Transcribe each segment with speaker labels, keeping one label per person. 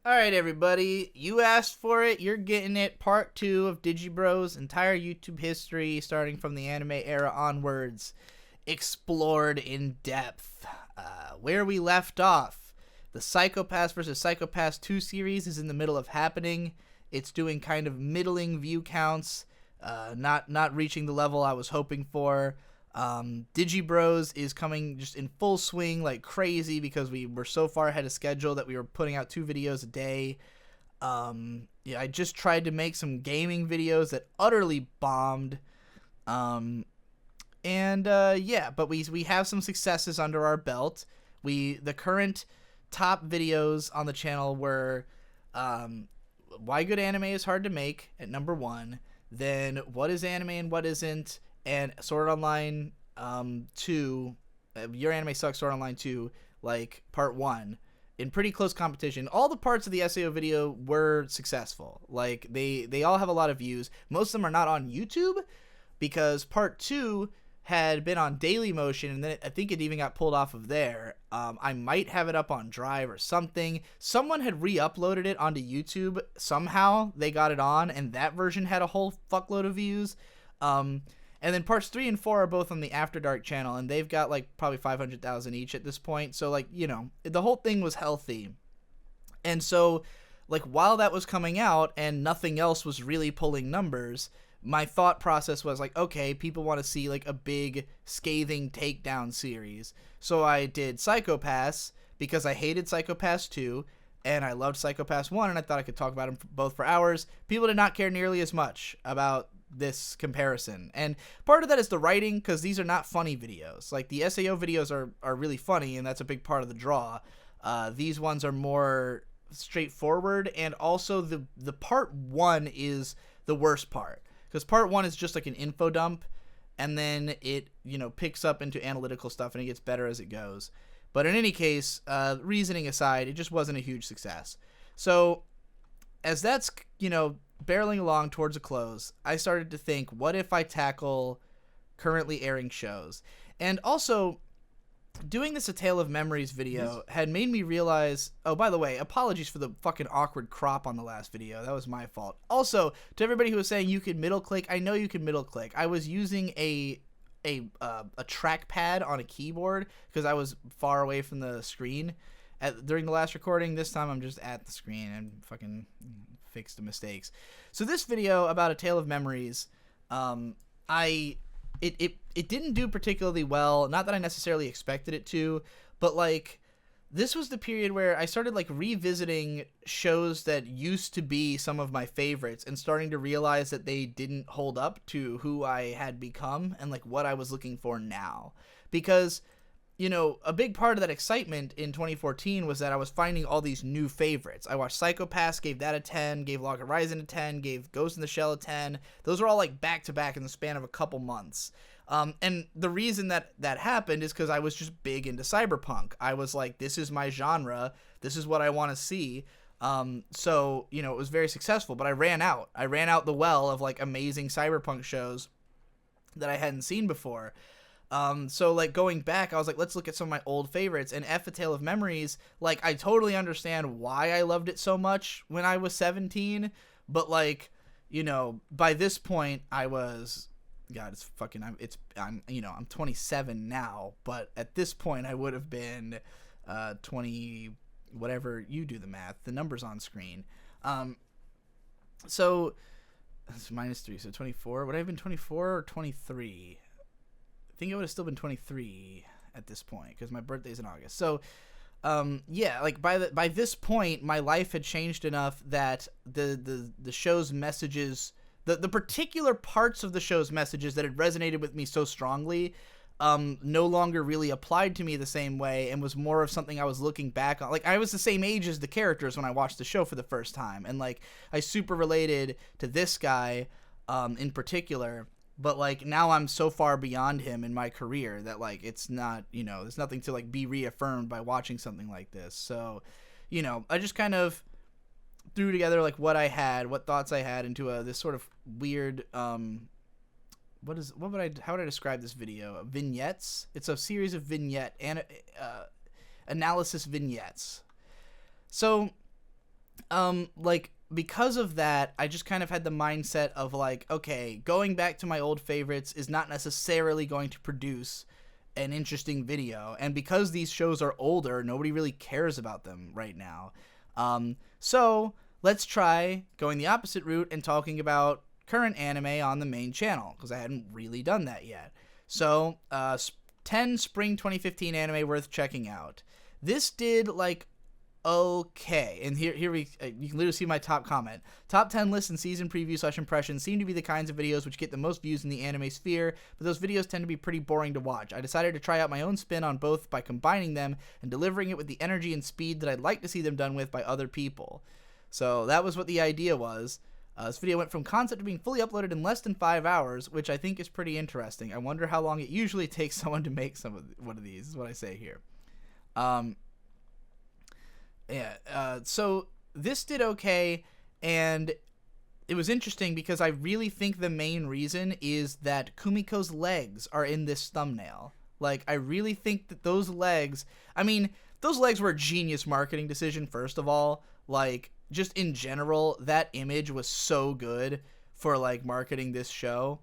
Speaker 1: Alright, everybody, you asked for it, you're getting it. Part 2 of Digibro's entire YouTube history, starting from the anime era onwards, explored in depth. Where we left off, the Psychopaths vs. Psychopaths 2 series is in the middle of happening. It's doing kind of middling view counts, not reaching the level I was hoping for. Digibros is coming just in full swing like crazy because we were so far ahead of schedule that we were putting out 2 videos a day. I just tried to make some gaming videos that utterly bombed. But we have some successes under our belt. The current top videos on the channel were why good anime is hard to make at number 1, then what is anime and what isn't, and Sword Art Online 2, Your Anime Sucks Sword Art Online 2, like part 1, in pretty close competition. All the parts of the SAO video were successful. Like they all have a lot of views. Most of them are not on YouTube because part 2 had been on Daily Motion, and then I think it even got pulled off of there. I might have it up on Drive or something. Someone had re-uploaded it onto YouTube. Somehow they got it on, and that version had a whole fuckload of views. And then parts 3 and 4 are both on the After Dark channel, and they've got like probably 500,000 each at this point. So like, the whole thing was healthy. And so like while that was coming out and nothing else was really pulling numbers, my thought process was like, okay, people want to see like a big scathing takedown series. So I did Psychopaths because I hated Psychopaths 2 and I loved Psychopaths 1, and I thought I could talk about them both for hours. People did not care nearly as much about this comparison, and part of that is the writing, because these are not funny videos. Like the SAO videos are really funny, and that's a big part of the draw. These ones are more straightforward, and also the part 1 is the worst part, because part 1 is just like an info dump, and then it picks up into analytical stuff and it gets better as it goes. But in any case, reasoning aside, it just wasn't a huge success. So as that's barreling along towards a close, I started to think, what if I tackle currently airing shows? And also, doing this A Tale of Memories video had made me realize, oh, by the way, apologies for the fucking awkward crop on the last video. That was my fault. Also, to everybody who was saying you could middle click, I know you can middle click. I was using a trackpad on a keyboard because I was far away from the screen during the last recording. This time I'm just at the screen and fucking fix the mistakes. So this video about A Tale of Memories, it didn't do particularly well. Not that I necessarily expected it to, but like this was the period where I started like revisiting shows that used to be some of my favorites and starting to realize that they didn't hold up to who I had become and like what I was looking for now. Because a big part of that excitement in 2014 was that I was finding all these new favorites. I watched Psychopaths, gave that a 10, gave Log Horizon a 10, gave Ghost in the Shell a 10. Those were all like back to back in the span of a couple months. And the reason that happened is because I was just big into cyberpunk. I was like, this is my genre. This is what I want to see. So it was very successful, but I ran out the well of like amazing cyberpunk shows that I hadn't seen before. So like going back, I was like, let's look at some of my old favorites, and A Tale of Memories, like I totally understand why I loved it so much when I was 17, but like, by this point I was, God, it's fucking, I'm 27 now, but at this point I would have been, 20, whatever, you do the math, the numbers on screen. So it's -3, so 24, would I have been 24 or 23? I think it would have still been 23 at this point because my birthday's in August. So, like by this point, my life had changed enough that the show's messages, the particular parts of the show's messages that had resonated with me so strongly, no longer really applied to me the same way and was more of something I was looking back on. Like I was the same age as the characters when I watched the show for the first time, and like I super related to this guy, in particular. But like now I'm so far beyond him in my career that like it's not, there's nothing to like be reaffirmed by watching something like this. So, I just kind of threw together like what thoughts I had into this sort of weird how would I describe this video? Vignettes. It's a series of vignette and analysis vignettes. So Like, because of that, I just kind of had the mindset of like, okay, going back to my old favorites is not necessarily going to produce an interesting video, and because these shows are older, nobody really cares about them right now. So let's try going the opposite route and talking about current anime on the main channel, because I hadn't really done that yet. So 10 spring 2015 anime worth checking out. This did like okay, and here you can literally see my top comment. Top 10 lists and season preview / impressions seem to be the kinds of videos which get the most views in the anime sphere, but those videos tend to be pretty boring to watch. I decided to try out my own spin on both by combining them and delivering it with the energy and speed that I'd like to see them done with by other people. So that was what the idea was. This video went from concept to being fully uploaded in less than 5 hours, which I think is pretty interesting. I wonder how long it usually takes someone to make one of these, is what I say here. So this did okay, and it was interesting because I really think the main reason is that Kumiko's legs are in this thumbnail. Like, I really think that those legs were a genius marketing decision, first of all. Like, just in general, that image was so good for, like, marketing this show.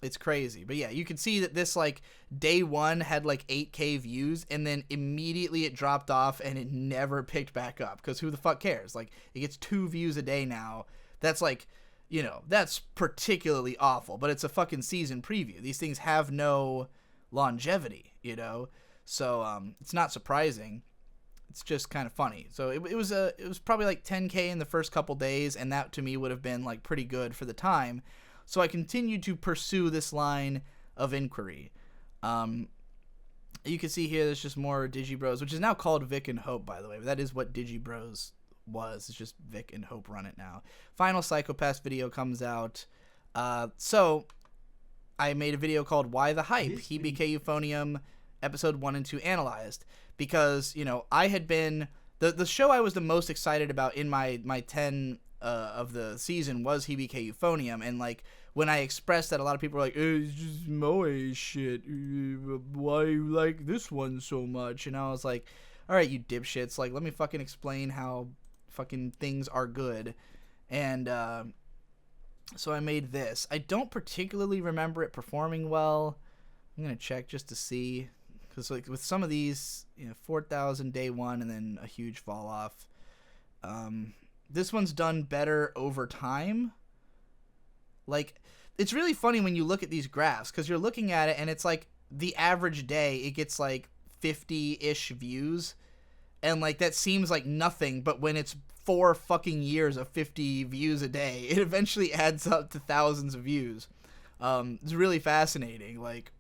Speaker 1: It's crazy. But yeah, you can see that this, like, day one had like 8K views, and then immediately it dropped off and it never picked back up, because who the fuck cares? Like, it gets 2 views a day now. That's like, you know, that's particularly awful, but it's a fucking season preview. These things have no longevity, you know? So it's not surprising. It's just kind of funny. So it was probably like 10K in the first couple days, and that to me would have been like pretty good for the time. So I continued to pursue this line of inquiry. You can see here there's just more Digibros, which is now called Vic and Hope, by the way. But that is what Digibros was. It's just Vic and Hope run it now. Final Psychopath video comes out. So I made a video called Why the Hype? Hibike Euphonium episode 1 and 2 analyzed. Because, you know, I had been... The show I was the most excited about in my 10... of the season was Hibike Euphonium, and like when I expressed that, a lot of people were like, it's just moe shit, why you like this one so much? And I was like, alright, you dipshits, like, let me fucking explain how fucking things are good. And so I made this. I don't particularly remember it performing well. I'm gonna check just to see, because like with some of these, you know, 4,000 day one and then a huge fall off. This one's done better over time. Like, it's really funny when you look at these graphs, because you're looking at it and it's like the average day it gets like 50-ish views, and like that seems like nothing, but when it's 4 fucking years of 50 views a day, it eventually adds up to thousands of views. It's really fascinating, like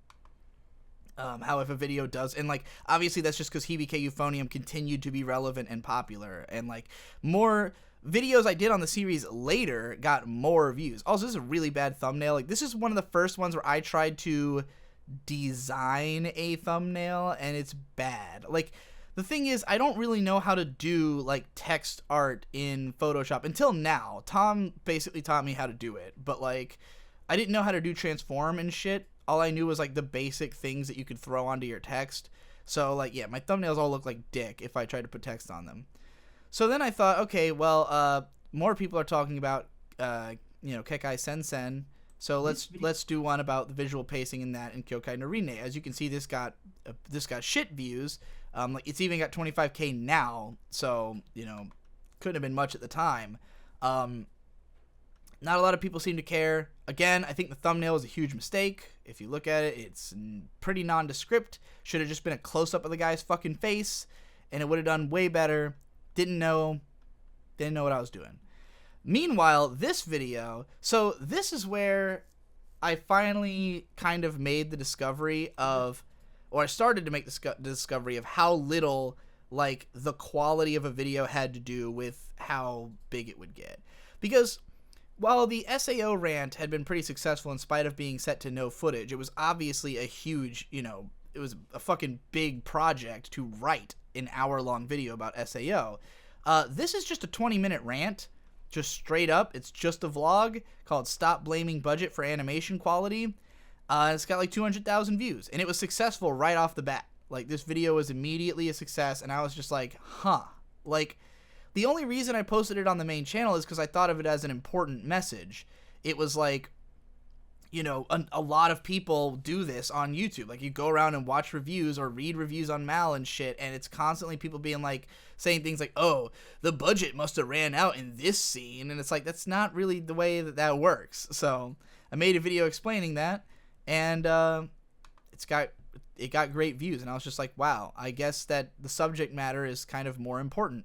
Speaker 1: how if a video does, and like obviously that's just because Hibike Euphonium continued to be relevant and popular, and like more videos I did on the series later got more views. Also, this is a really bad thumbnail. Like, this is one of the first ones where I tried to design a thumbnail, and it's bad. Like, the thing is, I don't really know how to do, like, text art in Photoshop until now. Tom basically taught me how to do it, but, like, I didn't know how to do transform and shit. All I knew was, like, the basic things that you could throw onto your text. So, like, yeah, my thumbnails all look like dick if I tried to put text on them. So then I thought, okay, well, more people are talking about, you know, Kekai Sensen, so let's do one about the visual pacing in that in Kyokai no Rine. As you can see, this got shit views. Like, it's even got 25K now, so, you know, couldn't have been much at the time. Not a lot of people seem to care. Again, I think the thumbnail is a huge mistake. If you look at it, it's pretty nondescript. Should have just been a close-up of the guy's fucking face, and it would have done way better. Didn't know what I was doing. Meanwhile, this video, so this is where I finally kind of made the discovery of, or I started to make the discovery of how little, like, the quality of a video had to do with how big it would get. Because while the SAO rant had been pretty successful in spite of being set to no footage, it was obviously a huge, you know, it was a fucking big project to write an hour-long video about SAO. This is just a 20-minute rant, just straight up. It's just a vlog called Stop Blaming Budget for Animation Quality. It's got like 200,000 views, and it was successful right off the bat. Like, this video was immediately a success, and I was just like, huh. Like, the only reason I posted it on the main channel is because I thought of it as an important message. It was like, you know, a lot of people do this on YouTube. Like, you go around and watch reviews or read reviews on Mal and shit, and it's constantly people being like, saying things like, oh, the budget must have ran out in this scene, and it's like, that's not really the way that works. So I made a video explaining that, and it got great views, and I was just like, wow, I guess that the subject matter is kind of more important.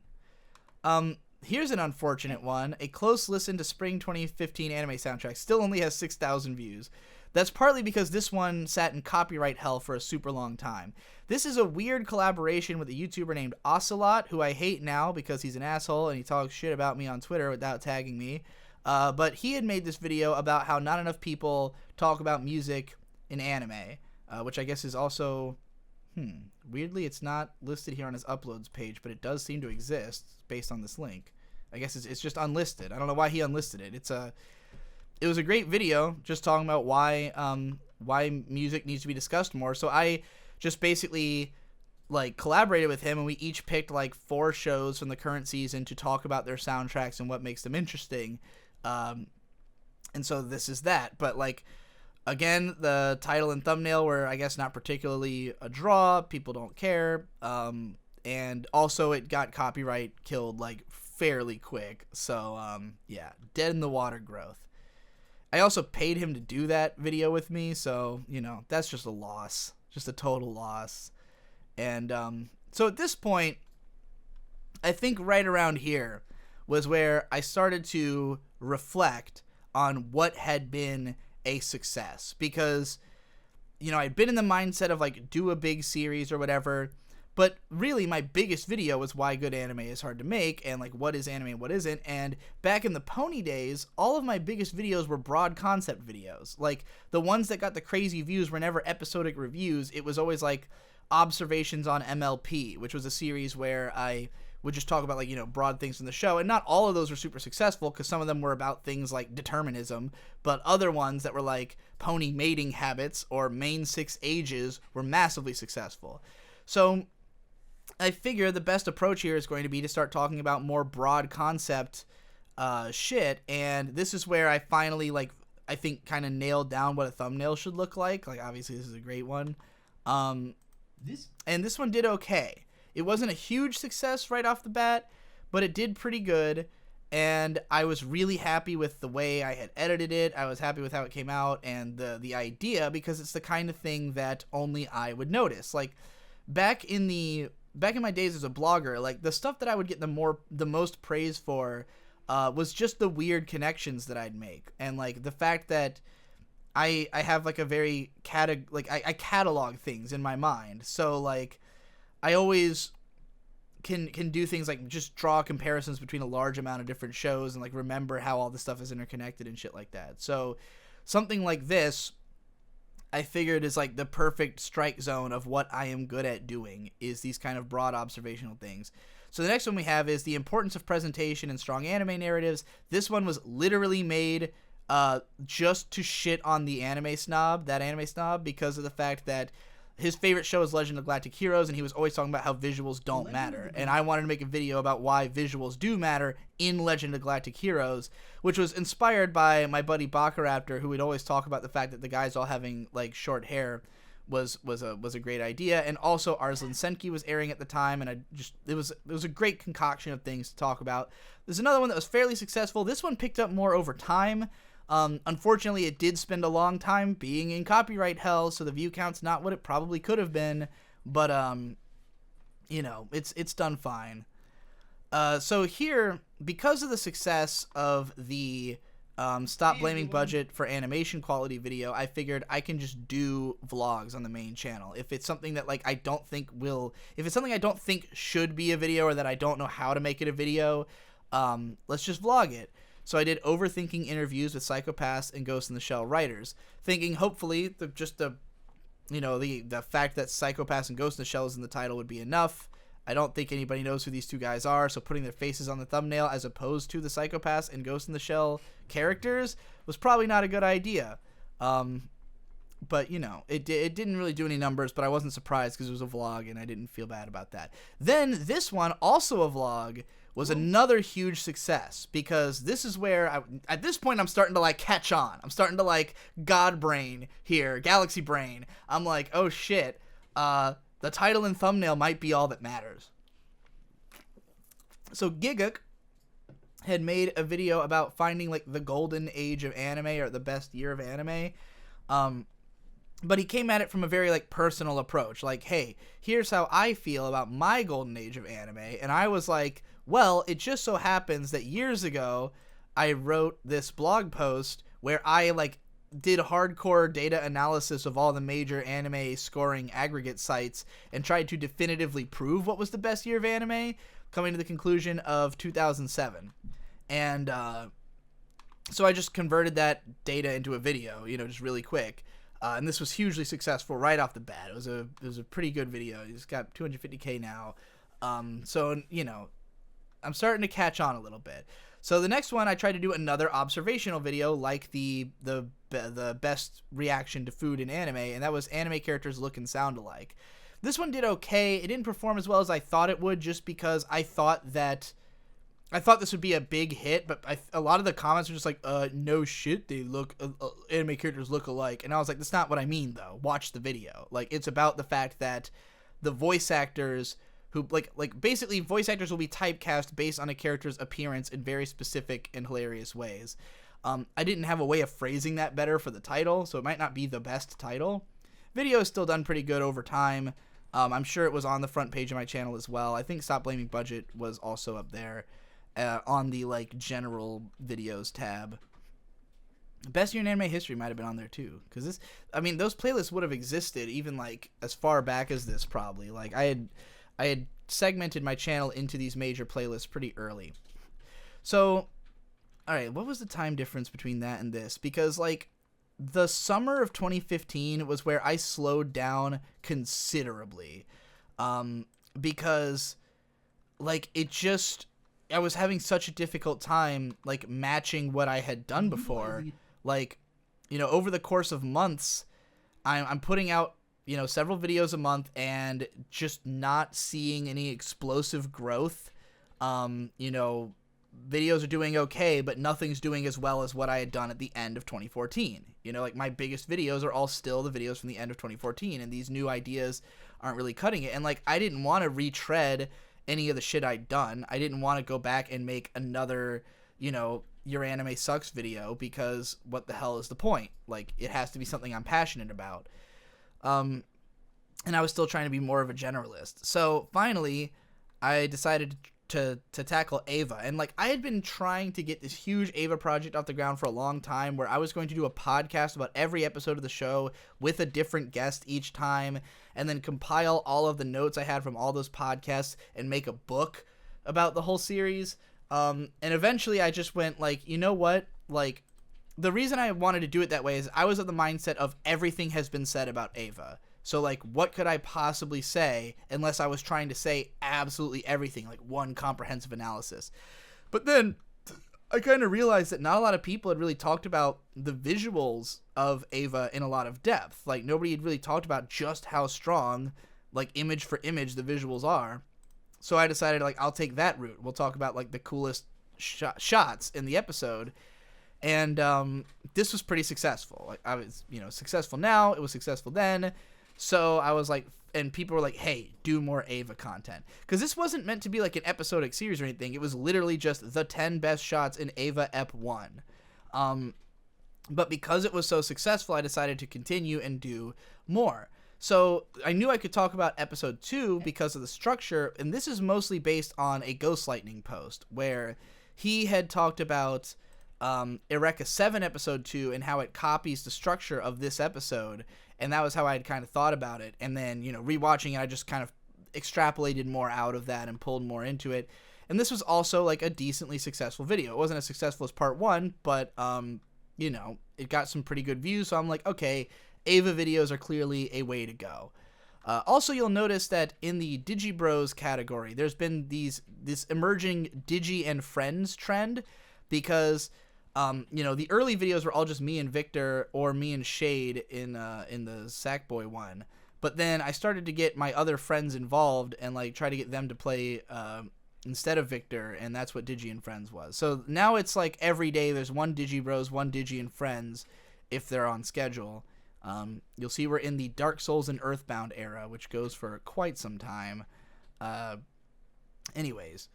Speaker 1: Here's an unfortunate one. A close listen to Spring 2015 anime soundtrack still only has 6,000 views. That's partly because this one sat in copyright hell for a super long time. This is a weird collaboration with a YouTuber named Ocelot, who I hate now because he's an asshole and he talks shit about me on Twitter without tagging me. But he had made this video about how not enough people talk about music in anime, which I guess is also... weirdly, it's not listed here on his uploads page, but it does seem to exist based on this link. I guess it's just unlisted. I don't know why he unlisted it. It was a great video just talking about why music needs to be discussed more. So I just basically like collaborated with him, and we each picked like 4 shows from the current season to talk about their soundtracks and what makes them interesting. And so this is that. But like, again, the title and thumbnail were, I guess, not particularly a draw. People don't care. And also it got copyright killed like fairly quick. So, yeah, dead in the water growth. I also paid him to do that video with me. So, you know, that's just a loss, just a total loss. And, so at this point, I think right around here was where I started to reflect on what had been a success, because, you know, I'd been in the mindset of like do a big series or whatever, but really my biggest video was why good anime is hard to make, and like what is anime and what isn't. And back in the Pony days, all of my biggest videos were broad concept videos. Like the ones that got the crazy views were never episodic reviews. It was always like observations on MLP, which was a series where I would just talk about, like, you know, broad things from the show. And not all of those were super successful, because some of them were about things like determinism, but other ones that were like pony mating habits or main 6 ages were massively successful. So I figure the best approach here is going to be to start talking about more broad concept shit, and this is where I finally, like, I think kind of nailed down what a thumbnail should look like. Like, obviously this is a great one. And this one did okay. It wasn't a huge success right off the bat, but it did pretty good, and I was really happy with the way I had edited it. I was happy with how it came out and the idea, because it's the kind of thing that only I would notice. Like, back in my days as a blogger, like, the stuff that I would get the most praise for was just the weird connections that I'd make, and like the fact that I have like a very I catalog things in my mind. So like, I always can do things like just draw comparisons between a large amount of different shows and like remember how all this stuff is interconnected and shit like that. So something like this, I figured, is like the perfect strike zone of what I am good at doing, is these kind of broad observational things. So the next one we have is the importance of presentation and strong anime narratives. This one was literally made just to shit on the anime snob, because of the fact that his favorite show is Legend of Galactic Heroes, and he was always talking about how visuals don't matter. And I wanted to make a video about why visuals do matter in Legend of Galactic Heroes, which was inspired by my buddy Bakaraptor, who would always talk about the fact that the guys all having like short hair was a great idea. And also Arslan Senki was airing at the time, and it was a great concoction of things to talk about. There's another one that was fairly successful. This one picked up more over time. Unfortunately, it did spend a long time being in copyright hell, so the view count's not what it probably could have been, but, you know, it's done fine. So here, because of the success of the, Stop Blaming Budget for Animation Quality video, I figured I can just do vlogs on the main channel. If it's something that, like, if it's something I don't think should be a video, or that I don't know how to make it a video, let's just vlog it. So I did overthinking interviews with Psycho-Pass and Ghost in the Shell writers, thinking hopefully the fact that Psycho-Pass and Ghost in the Shell is in the title would be enough. I don't think anybody knows who these two guys are, so putting their faces on the thumbnail as opposed to the Psycho-Pass and Ghost in the Shell characters was probably not a good idea. But, you know, it didn't really do any numbers, but I wasn't surprised because it was a vlog and I didn't feel bad about that. Then this one, also a vlog, was another huge success, because this is where at this point I'm starting to like catch on. I'm starting to like God brain here, galaxy brain. I'm like, oh shit, the title and thumbnail might be all that matters. So Giguk had made a video about finding like the golden age of anime, or the best year of anime. But he came at it from a very like personal approach. Like, hey, here's how I feel about my golden age of anime. And I was like, well, it just so happens that years ago I wrote this blog post where I like did hardcore data analysis of all the major anime scoring aggregate sites and tried to definitively prove what was the best year of anime, coming to the conclusion of 2007. And so I just converted that data into a video, just really quick. And this was hugely successful right off the bat. It was a pretty good video. It's got 250K now. So, I'm starting to catch on a little bit. So the next one, I tried to do another observational video like the best reaction to food in anime, and that was anime characters look and sound alike. This one did okay. It didn't perform as well as I thought it would, just because I thought this would be a big hit, but a lot of the comments were just like, no shit, they look, anime characters look alike. And I was like, that's not what I mean, though. Watch the video. Like, it's about the fact that the voice actors who, like basically, voice actors will be typecast based on a character's appearance in very specific and hilarious ways. I didn't have a way of phrasing that better for the title, so it might not be the best title. Video is still done pretty good over time. I'm sure it was on the front page of my channel as well. I think Stop Blaming Budget was also up there. On the like general videos tab. Best year in anime history might have been on there too, because those playlists would have existed even like as far back as this, probably. Like I had segmented my channel into these major playlists pretty early. So, all right, what was the time difference between that and this? Because like the summer of 2015 was where I slowed down considerably, because like I was having such a difficult time, like, matching what I had done before. Like, over the course of months, I'm putting out, several videos a month and just not seeing any explosive growth. Videos are doing okay, but nothing's doing as well as what I had done at the end of 2014. Like, my biggest videos are all still the videos from the end of 2014, and these new ideas aren't really cutting it. And, like, I didn't want to retread any of the shit I'd done. I didn't want to go back and make another, your anime sucks video, because what the hell is the point? Like, it has to be something I'm passionate about. And I was still trying to be more of a generalist. So finally, I decided to tackle Ava. And like, I had been trying to get this huge Ava project off the ground for a long time, where I was going to do a podcast about every episode of the show with a different guest each time, and then compile all of the notes I had from all those podcasts and make a book about the whole series. And eventually I just went like, you know what? Like, the reason I wanted to do it that way is I was of the mindset of everything has been said about Ava. So, like, what could I possibly say unless I was trying to say absolutely everything, like one comprehensive analysis? But then I kind of realized that not a lot of people had really talked about the visuals of Ava in a lot of depth. Like, nobody had really talked about just how strong, like, image for image the visuals are. So I decided, like, I'll take that route. We'll talk about, like, the coolest shots in the episode. And this was pretty successful. Like, I was, successful now. It was successful then. So I was like, and people were like, hey, do more Ava content. Because this wasn't meant to be like an episodic series or anything. It was literally just the 10 best shots in Ava Ep 1. But because it was so successful, I decided to continue and do more. So I knew I could talk about episode 2 because of the structure. And this is mostly based on a Ghost Lightning post where he had talked about Eureka 7 episode 2 and how it copies the structure of this episode. And that was how I had kind of thought about it. And then, rewatching it, I just kind of extrapolated more out of that and pulled more into it. And this was also like a decently successful video. It wasn't as successful as part 1, but, it got some pretty good views. So I'm like, okay, Ava videos are clearly a way to go. Also, you'll notice that in the Digibros category, there's been this emerging Digi and Friends trend, because the early videos were all just me and Victor or me and Shade in the Sackboy one. But then I started to get my other friends involved and like try to get them to play instead of Victor, and that's what Digi and Friends was. So now it's like every day there's one Digibros, one Digi and Friends if they're on schedule. You'll see we're in the Dark Souls and Earthbound era, which goes for quite some time. Anyways,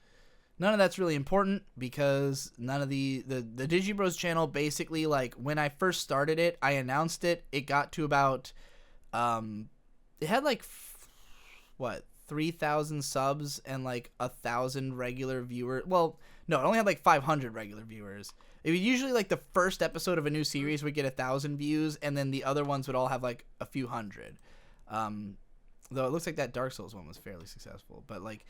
Speaker 1: none of that's really important because none of the Digibros channel, basically, like, when I first started it, I announced it. It got to about, it had like, 3,000 subs and like 1,000 regular viewers. Well, no, it only had like 500 regular viewers. It was usually like the first episode of a new series would get 1,000 views, and then the other ones would all have like a few hundred. Though it looks like that Dark Souls one was fairly successful. But like,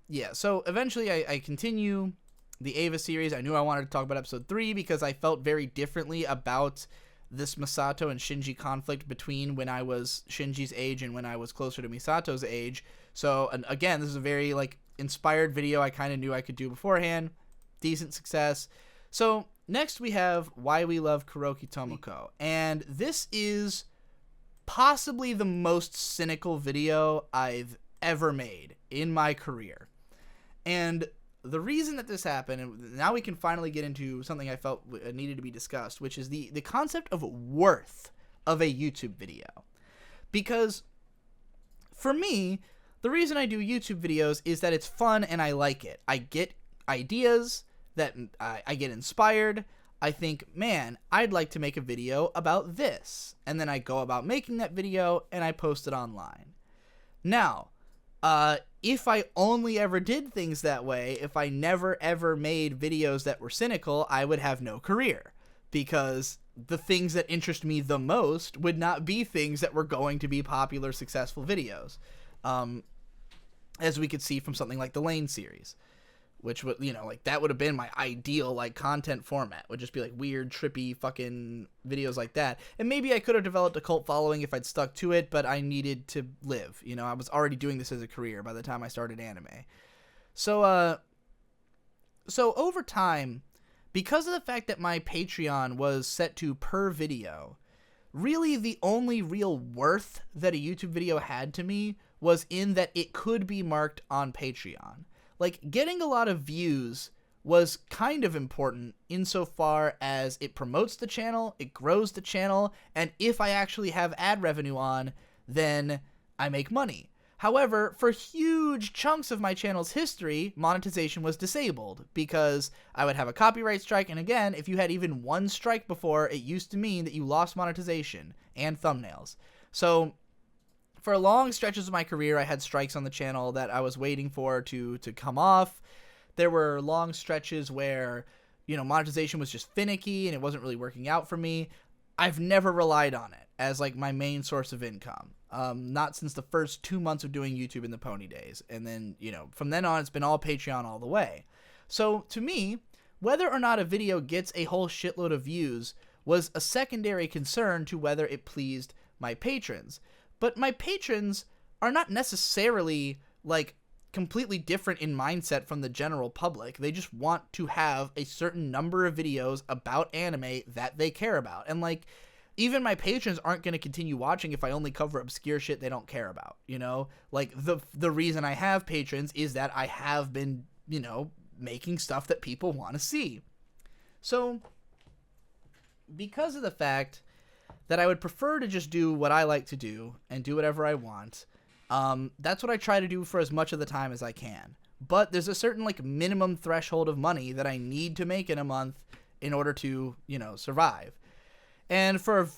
Speaker 1: yeah. So eventually I continue the Ava series. I knew I wanted to talk about episode 3 because I felt very differently about this Misato and Shinji conflict between when I was Shinji's age and when I was closer to Misato's age. So, and again, this is a very like inspired video I kind of knew I could do beforehand. Decent success. So next we have Why We Love Kuroki Tomoko, and this is possibly the most cynical video I've ever made in my career. And the reason that this happened, and now we can finally get into something I felt needed to be discussed, which is the concept of worth of a YouTube video. Because for me, the reason I do YouTube videos is that it's fun and I like it. I get ideas, that I get inspired. I think, man, I'd like to make a video about this. And then I go about making that video and I post it online. Now, if I only ever did things that way, if I never ever made videos that were cynical, I would have no career. Because the things that interest me the most would not be things that were going to be popular, successful videos. As we could see from something like the Lane series. Which would, you know, like, that would have been my ideal, like, content format. Would just be, like, weird, trippy fucking videos like that. And maybe I could have developed a cult following if I'd stuck to it, but I needed to live. You know, I was already doing this as a career by the time I started anime. So over time, because of the fact that my Patreon was set to per video, really the only real worth that a YouTube video had to me was in that it could be marked on Patreon. Like, getting a lot of views was kind of important insofar as it promotes the channel, it grows the channel, and if I actually have ad revenue on, then I make money. However, for huge chunks of my channel's history, monetization was disabled because I would have a copyright strike, and again, if you had even one strike before, it used to mean that you lost monetization and thumbnails. So for long stretches of my career, I had strikes on the channel that I was waiting for to come off. There were long stretches where, you know, monetization was just finicky and it wasn't really working out for me. I've never relied on it as, like, my main source of income. Not since the first 2 months of doing YouTube in the Pony days. And then, you know, from then on, it's been all Patreon all the way. So, to me, whether or not a video gets a whole shitload of views was a secondary concern to whether it pleased my patrons. But my patrons are not necessarily, like, completely different in mindset from the general public. They just want to have a certain number of videos about anime that they care about. And, like, even my patrons aren't going to continue watching if I only cover obscure shit they don't care about, you know? Like, the reason I have patrons is that I have been, you know, making stuff that people want to see. So, because of the fact that I would prefer to just do what I like to do and do whatever I want, that's what I try to do for as much of the time as I can. But there's a certain, like, minimum threshold of money that I need to make in a month in order to, you know, survive. And for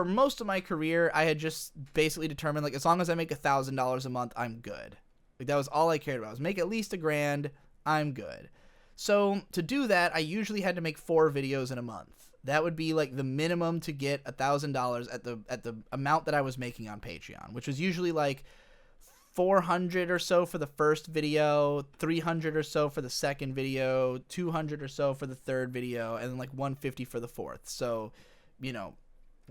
Speaker 1: most of my career, I had just basically determined, like, as long as I make $1,000 a month, I'm good. Like, that was all I cared about, was make at least $1,000, I'm good. So to do that, I usually had to make 4 videos in a month. That would be, like, the minimum to get $1,000 at the amount that I was making on Patreon, which was usually, like, 400 or so for the first video, 300 or so for the second video, 200 or so for the third video, and then, like, 150 for the fourth. So, you know,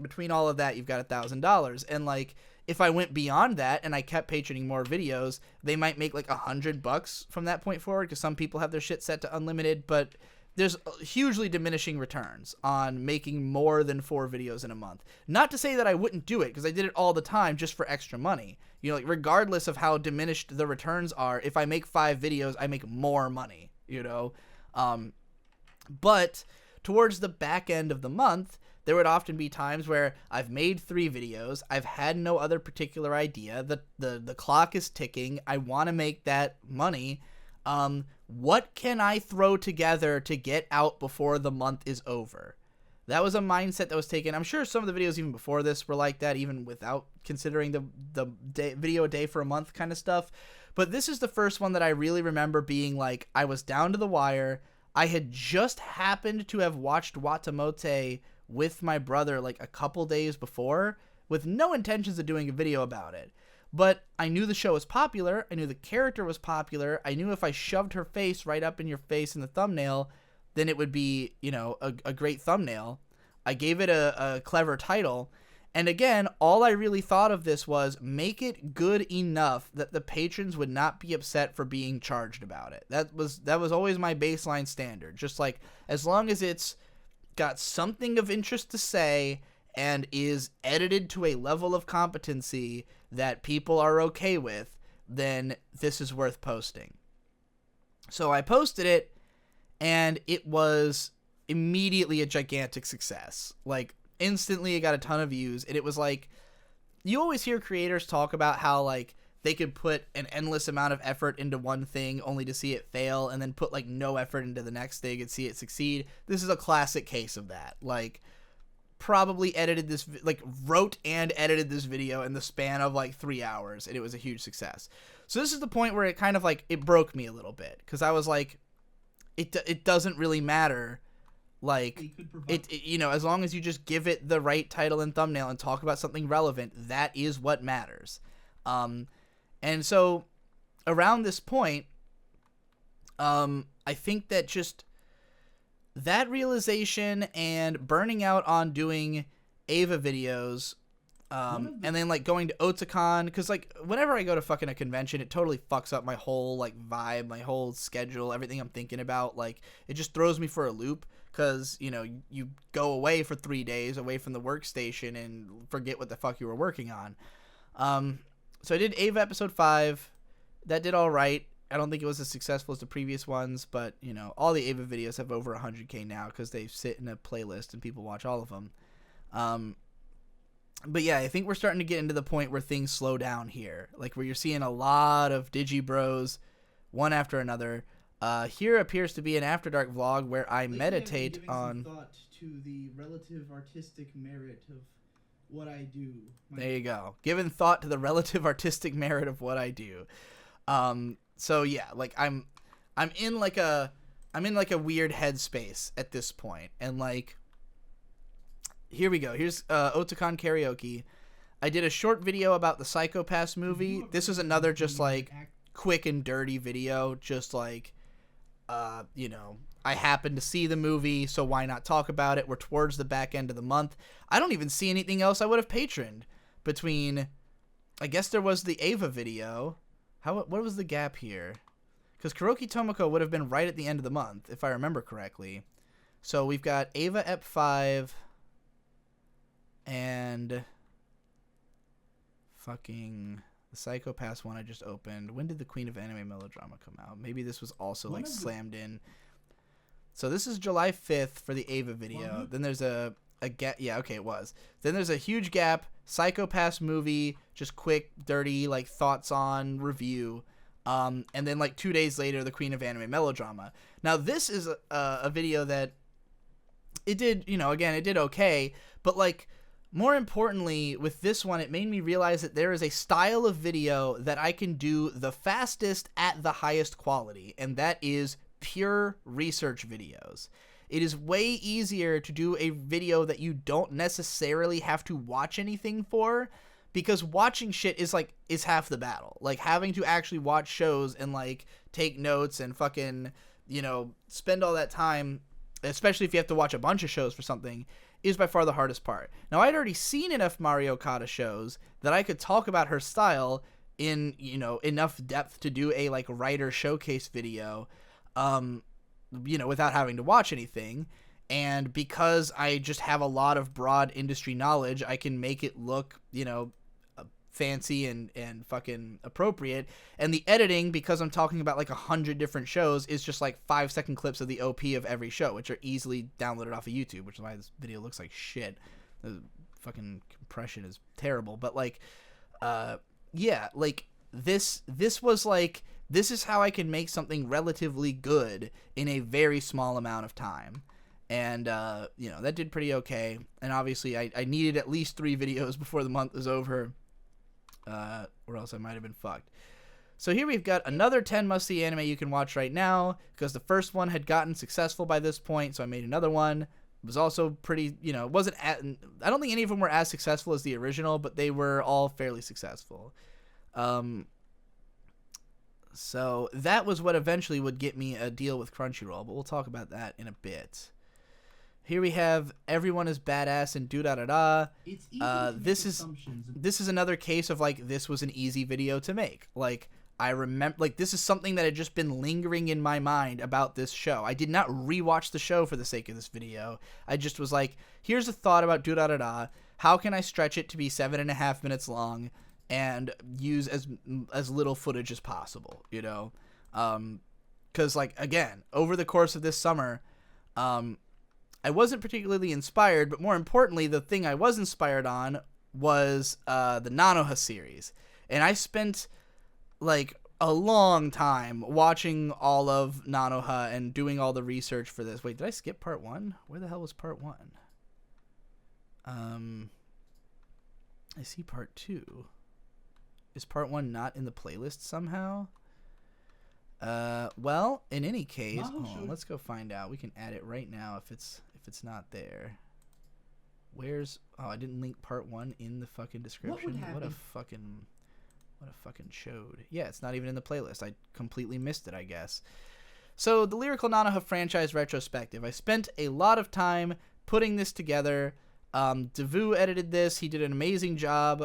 Speaker 1: between all of that, you've got $1,000. And, like, if I went beyond that and I kept patroning more videos, they might make, like, $100 from that point forward, because some people have their shit set to unlimited, but there's hugely diminishing returns on making more than 4 videos in a month. Not to say that I wouldn't do it, because I did it all the time just for extra money. You know, like, regardless of how diminished the returns are, if I make 5 videos, I make more money, you know? But towards the back end of the month, there would often be times where I've made 3 videos, I've had no other particular idea, the clock is ticking, I want to make that money. What can I throw together to get out before the month is over? That was a mindset that was taken. I'm sure some of the videos even before this were like that, even without considering the video a day for a month kind of stuff. But this is the first one that I really remember being like, I was down to the wire. I had just happened to have watched Watamote with my brother like a couple days before, with no intentions of doing a video about it. But I knew the show was popular, I knew the character was popular, I knew if I shoved her face right up in your face in the thumbnail, then it would be, you know, a great thumbnail. I gave it a clever title, and again, all I really thought of this was, make it good enough that the patrons would not be upset for being charged about it. That was always my baseline standard, just like, as long as it's got something of interest to say, and is edited to a level of competency that people are okay with, then this is worth posting. So I posted it, and it was immediately a gigantic success. Like, instantly it got a ton of views, and it was like, you always hear creators talk about how, like, they could put an endless amount of effort into one thing only to see it fail, and then put, like, no effort into the next thing and see it succeed. This is a classic case of that. Like, probably wrote and edited this video in the span of like 3 hours, and it was a huge success. So this is the point where it kind of like, it broke me a little bit, because I was like, it doesn't really matter, like, it you know, as long as you just give it the right title and thumbnail and talk about something relevant, that is what matters. And so around this point, I think that just that realization and burning out on doing Ava videos, and then like going to Otakon, because like whenever I go to fucking a convention, it totally fucks up my whole like vibe, my whole schedule, everything I'm thinking about. Like, it just throws me for a loop, because, you know, you go away for 3 days away from the workstation and forget what the fuck you were working on. So I did Ava episode 5. That did all right. I don't think it was as successful as the previous ones, but, you know, all the Ava videos have over 100K now because they sit in a playlist and people watch all of them. But yeah, I think we're starting to get into the point where things slow down here, like where you're seeing a lot of Digibros, one after another. Here appears to be an After Dark vlog where I meditate on...
Speaker 2: some thought to the relative artistic merit of what I do.
Speaker 1: There you go. Giving thought to the relative artistic merit of what I do. So yeah, like I'm in like a weird headspace at this point, and like, here we go. Here's Otakon karaoke. I did a short video about the Psycho Pass movie. This was another just like quick and dirty video, just like, you know, I happened to see the movie, so why not talk about it? We're towards the back end of the month. I don't even see anything else I would have patroned between, I guess there was the Ava video. What was the gap here? Because Kuroki Tomoko would have been right at the end of the month, if I remember correctly. So we've got Ava Ep 5 and fucking the Psycho Pass one I just opened. When did the Queen of Anime Melodrama come out? Maybe this was also like slammed in. So this is July 5th for the Ava video. Then there's a gap. Yeah, okay, it was. Then there's a huge gap. Psycho Pass movie, just quick, dirty, like, thoughts on review. And then, like, 2 days later, the Queen of Anime Melodrama. Now, this is a video that it did, you know, again, it did okay. But, like, more importantly, with this one, it made me realize that there is a style of video that I can do the fastest at the highest quality. And that is pure research videos. It is way easier to do a video that you don't necessarily have to watch anything for, because watching shit is half the battle. Like, having to actually watch shows and like take notes and fucking, you know, spend all that time, especially if you have to watch a bunch of shows for something, is by far the hardest part. Now, I'd already seen enough Mario Kata shows that I could talk about her style in, you know, enough depth to do a like writer showcase video. without having to watch anything. And because I just have a lot of broad industry knowledge, I can make it look, fancy and fucking appropriate. And the editing, because I'm talking about like 100 different shows, is just like 5-second clips of the OP of every show, which are easily downloaded off of YouTube, which is why this video looks like shit. The fucking compression is terrible. But like, this was like, this is how I can make something relatively good in a very small amount of time. And, that did pretty okay. And obviously I needed at least 3 videos before the month was over, or else I might have been fucked. So here we've got another 10 must-see anime you can watch right now, because the first one had gotten successful by this point, so I made another one. It was also pretty, wasn't I don't think any of them were as successful as the original, but they were all fairly successful. So that was what eventually would get me a deal with Crunchyroll, but we'll talk about that in a bit. Here we have Everyone is Badass and Do Da Da Da.
Speaker 2: It's easy to make assumptions.
Speaker 1: This is another case of like, this was an easy video to make. Like, I remember, like, this is something that had just been lingering in my mind about this show. I did not rewatch the show for the sake of this video. I just was like, here's a thought about Do Da Da Da. How can I stretch it to be 7.5 minutes long and use as little footage as possible, because like, again, over the course of this summer, I wasn't particularly inspired, but more importantly, the thing I was inspired on was the Nanoha series. And I spent like a long time watching all of Nanoha and doing all the research for this. Wait, did I skip part 1? Where the hell was part 1? I see part 2. Is part 1 not in the playlist somehow? Well, in any case, let's go find out. We can add it right now if it's not there. I didn't link part 1 in the fucking description. What a fucking chode. Yeah, it's not even in the playlist. I completely missed it, I guess. So, the Lyrical Nanoha franchise retrospective. I spent a lot of time putting this together. Devu edited this. He did an amazing job.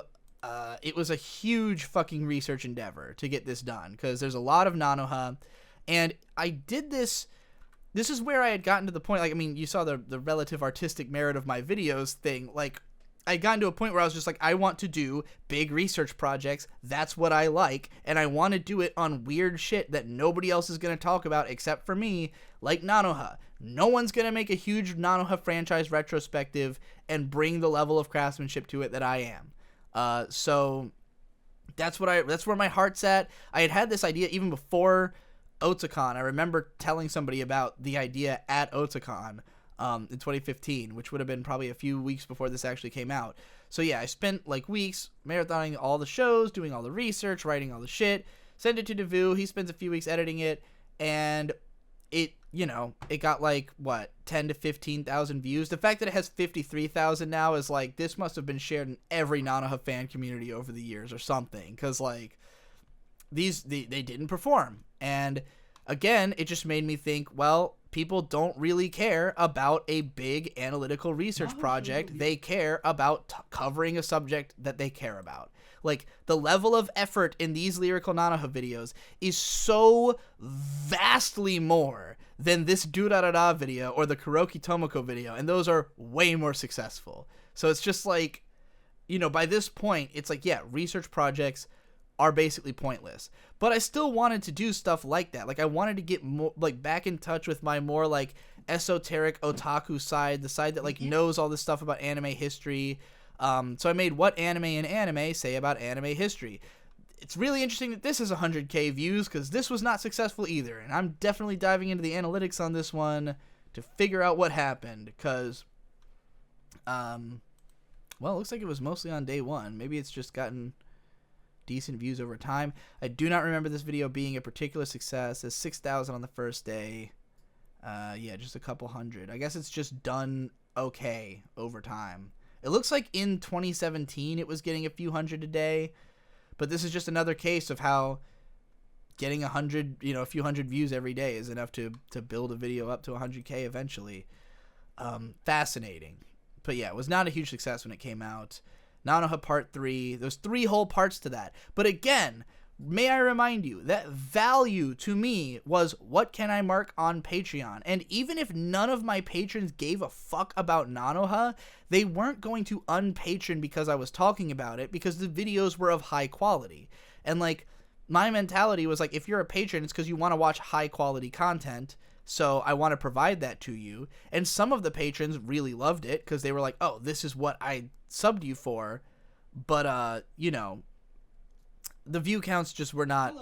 Speaker 1: It was a huge fucking research endeavor to get this done, because there's a lot of Nanoha, and I did this. This is where I had gotten to the point, like, I mean, you saw the relative artistic merit of my videos thing. Like, I had gotten to a point where I was just like, I want to do big research projects. That's what I like, and I want to do it on weird shit that nobody else is going to talk about except for me, like Nanoha. No one's going to make a huge Nanoha franchise retrospective and bring the level of craftsmanship to it that I am. So that's where my heart's at. I had this idea even before Otakon. I remember telling somebody about the idea at Otakon in 2015, which would have been probably a few weeks before this actually came out. So yeah, I spent like weeks marathoning all the shows, doing all the research, writing all the shit, sent it to Devu. He spends a few weeks editing it, and it got like, 10 to 15,000 views. The fact that it has 53,000 now is like, this must have been shared in every Nanoha fan community over the years or something, because like, they didn't perform. And again, it just made me think, well, people don't really care about a big analytical research project. They care about covering a subject that they care about. Like, the level of effort in these Lyrical Nanoha videos is so vastly more than this Do Da Da Da video or the Kuroki Tomoko video, and those are way more successful. So it's just like, by this point, it's like, yeah, research projects are basically pointless. But I still wanted to do stuff like that. Like, I wanted to get more, like, back in touch with my more, like, esoteric otaku side, the side that, like, knows all this stuff about anime history. So I made What Anime and Anime Say About Anime History. It's really interesting that this is 100k views, because this was not successful either. And I'm definitely diving into the analytics on this one to figure out what happened, because, well, it looks like it was mostly on day 1. Maybe it's just gotten decent views over time. I do not remember this video being a particular success. It's 6,000 on the first day. Yeah, just a couple hundred. I guess it's just done okay over time. It looks like in 2017 it was getting a few hundred a day, but this is just another case of how getting a few hundred views every day is enough to build a video up to 100k eventually. Fascinating. But yeah, it was not a huge success when it came out. Nanoha Part 3. There's 3 whole parts to that. But again, may I remind you that value to me was what can I mark on Patreon? And even if none of my patrons gave a fuck about Nanoha, they weren't going to unpatron because I was talking about it, because the videos were of high quality. And like, my mentality was like, if you're a patron, it's because you want to watch high quality content, so I want to provide that to you. And some of the patrons really loved it because they were like, oh, this is what I subbed you for. But you know, the view counts just were not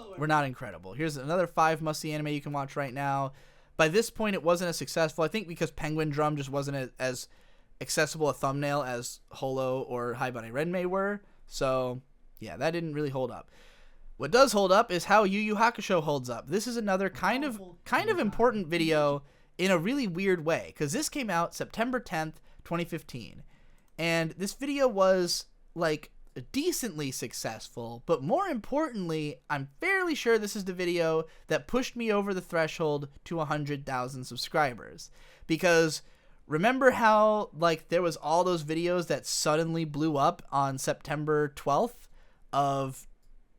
Speaker 1: incredible. Here's another 5 must-see anime you can watch right now. By this point, it wasn't as successful, I think, because Penguin Drum just wasn't as accessible a thumbnail as Holo or Haibane Renmei were. So, yeah, that didn't really hold up. What does hold up is how Yu Yu Hakusho holds up. This is another kind of important video in a really weird way, because this came out September 10th, 2015. And this video was, like, decently successful, but more importantly, I'm fairly sure this is the video that pushed me over the threshold to 100,000 subscribers. Because remember how, like, there was all those videos that suddenly blew up on September 12th of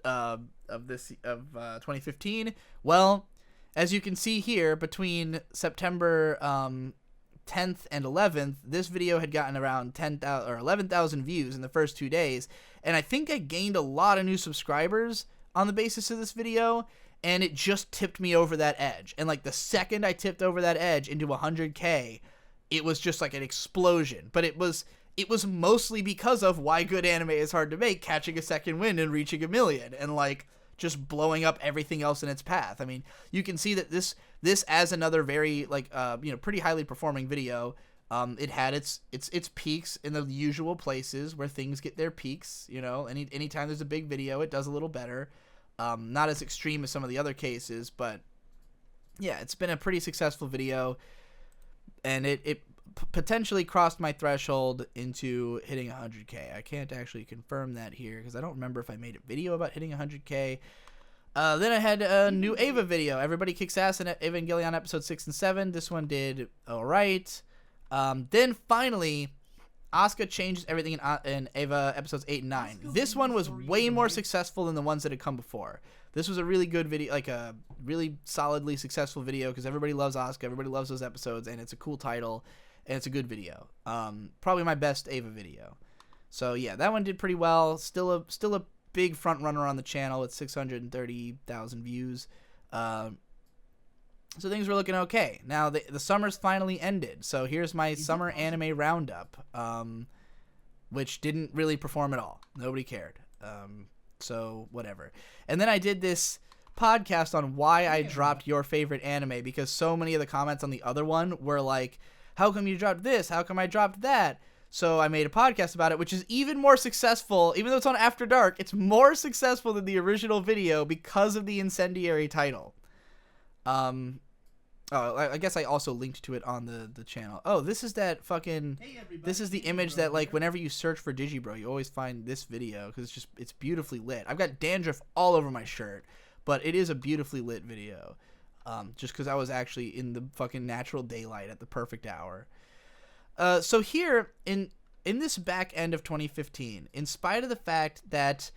Speaker 1: 2015? Well, as you can see here, between September 10th and 11th, this video had gotten around 10,000 or 11,000 views in the first 2 days, and I think I gained a lot of new subscribers on the basis of this video, and it just tipped me over that edge. And like the second I tipped over that edge into 100K, it was just like an explosion. But it was mostly because of Why Good Anime Is Hard to Make catching a second wind and reaching 1 million, and like just blowing up everything else in its path. I mean, you can see that this as another very like pretty highly performing video. It had its peaks in the usual places where things get their peaks. You know, anytime there's a big video, it does a little better. Not as extreme as some of the other cases, but yeah, it's been a pretty successful video, and it potentially crossed my threshold into hitting 100K. I can't actually confirm that here because I don't remember if I made a video about hitting 100K. Then I had a new Eva video. Everybody Kicks Ass in Evangelion episode 6 and 7. This one did alright. Then finally, Asuka changes everything in Eva episodes 8 and 9. This one was way more successful than the ones that had come before. This was a really good video, like a really solidly successful video, because everybody loves Asuka, everybody loves those episodes, and it's a cool title. And it's a good video. Probably my best Eva video. So yeah, that one did pretty well. Still a big front runner on the channel with 630,000 views. So things were looking okay. Now the summer's finally ended. So here's my summer anime roundup, which didn't really perform at all. Nobody cared. So whatever. And then I did this podcast on why I dropped your favorite anime, because so many of the comments on the other one were like, how come you dropped this? How come I dropped that? So I made a podcast about it, which is even more successful. Even though it's on After Dark, it's more successful than the original video because of the incendiary title. I guess I also linked to it on the channel. Oh, this is that fucking... Hey, this is the image that, like, whenever you search for Digibro, you always find this video, because it's beautifully lit. I've got dandruff all over my shirt, but it is a beautifully lit video. Just because I was actually in the fucking natural daylight at the perfect hour. So here, in this back end of 2015, in spite of the fact that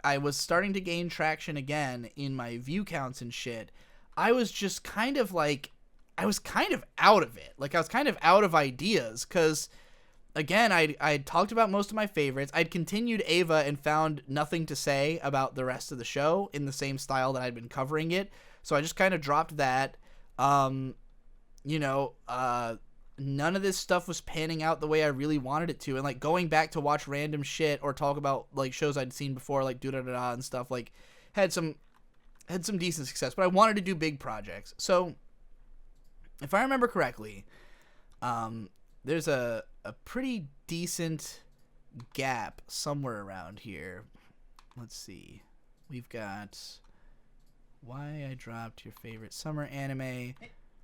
Speaker 1: I was starting to gain traction again in my view counts and shit, I was just kind of like, I was kind of out of it. Like, I was kind of out of ideas, because, again, I'd talked about most of my favorites. I'd continued Eva and found nothing to say about the rest of the show in the same style that I'd been covering it. So I just kind of dropped that. None of this stuff was panning out the way I really wanted it to. And, like, going back to watch random shit or talk about, like, shows I'd seen before, like Do-Da-Da-Da and stuff, like, had some decent success. But I wanted to do big projects. So, if I remember correctly, there's a pretty decent gap somewhere around here. Let's see. We've got... Why I dropped your favorite summer anime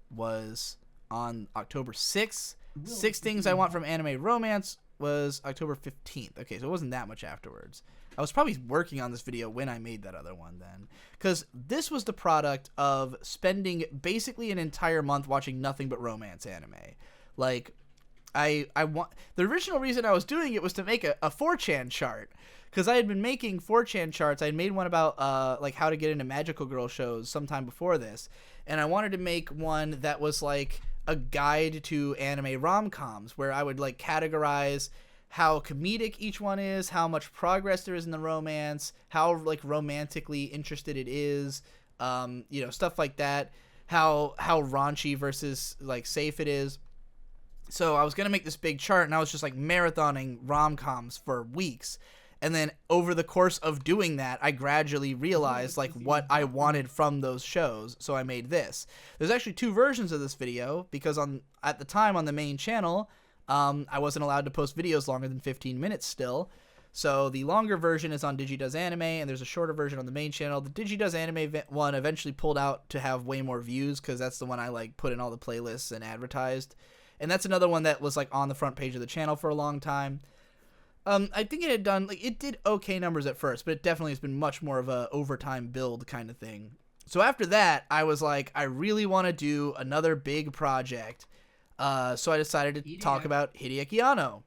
Speaker 1: was on October 6th. 6 Things I Want from Anime Romance was October 15th. Okay, so it wasn't that much afterwards. I was probably working on this video when I made that other one then. Because this was the product of spending basically an entire month watching nothing but romance anime. Like, I want the original reason I was doing it was to make a 4chan chart, because I had been making 4chan charts. I had made one about like how to get into magical girl shows sometime before this, and I wanted to make one that was like a guide to anime rom-coms, where I would like categorize how comedic each one is, how much progress there is in the romance, how like romantically interested it is, you know, stuff like that, how raunchy versus like safe it is. So I was gonna make this big chart, and I was just like marathoning rom-coms for weeks, and then over the course of doing that, I gradually realized like what I wanted from those shows. So I made this. There's actually 2 versions of this video, because at the time on the main channel, I wasn't allowed to post videos longer than 15 minutes still. So the longer version is on DigiDoesAnime, and there's a shorter version on the main channel. The DigiDoesAnime one eventually pulled out to have way more views, because that's the one I like put in all the playlists and advertised. And that's another one that was like on the front page of the channel for a long time. I think it had done, like, it did okay numbers at first, but it definitely has been much more of a overtime build kind of thing. So after that, I was like, I really want to do another big project. So I decided to talk about Hideaki Anno.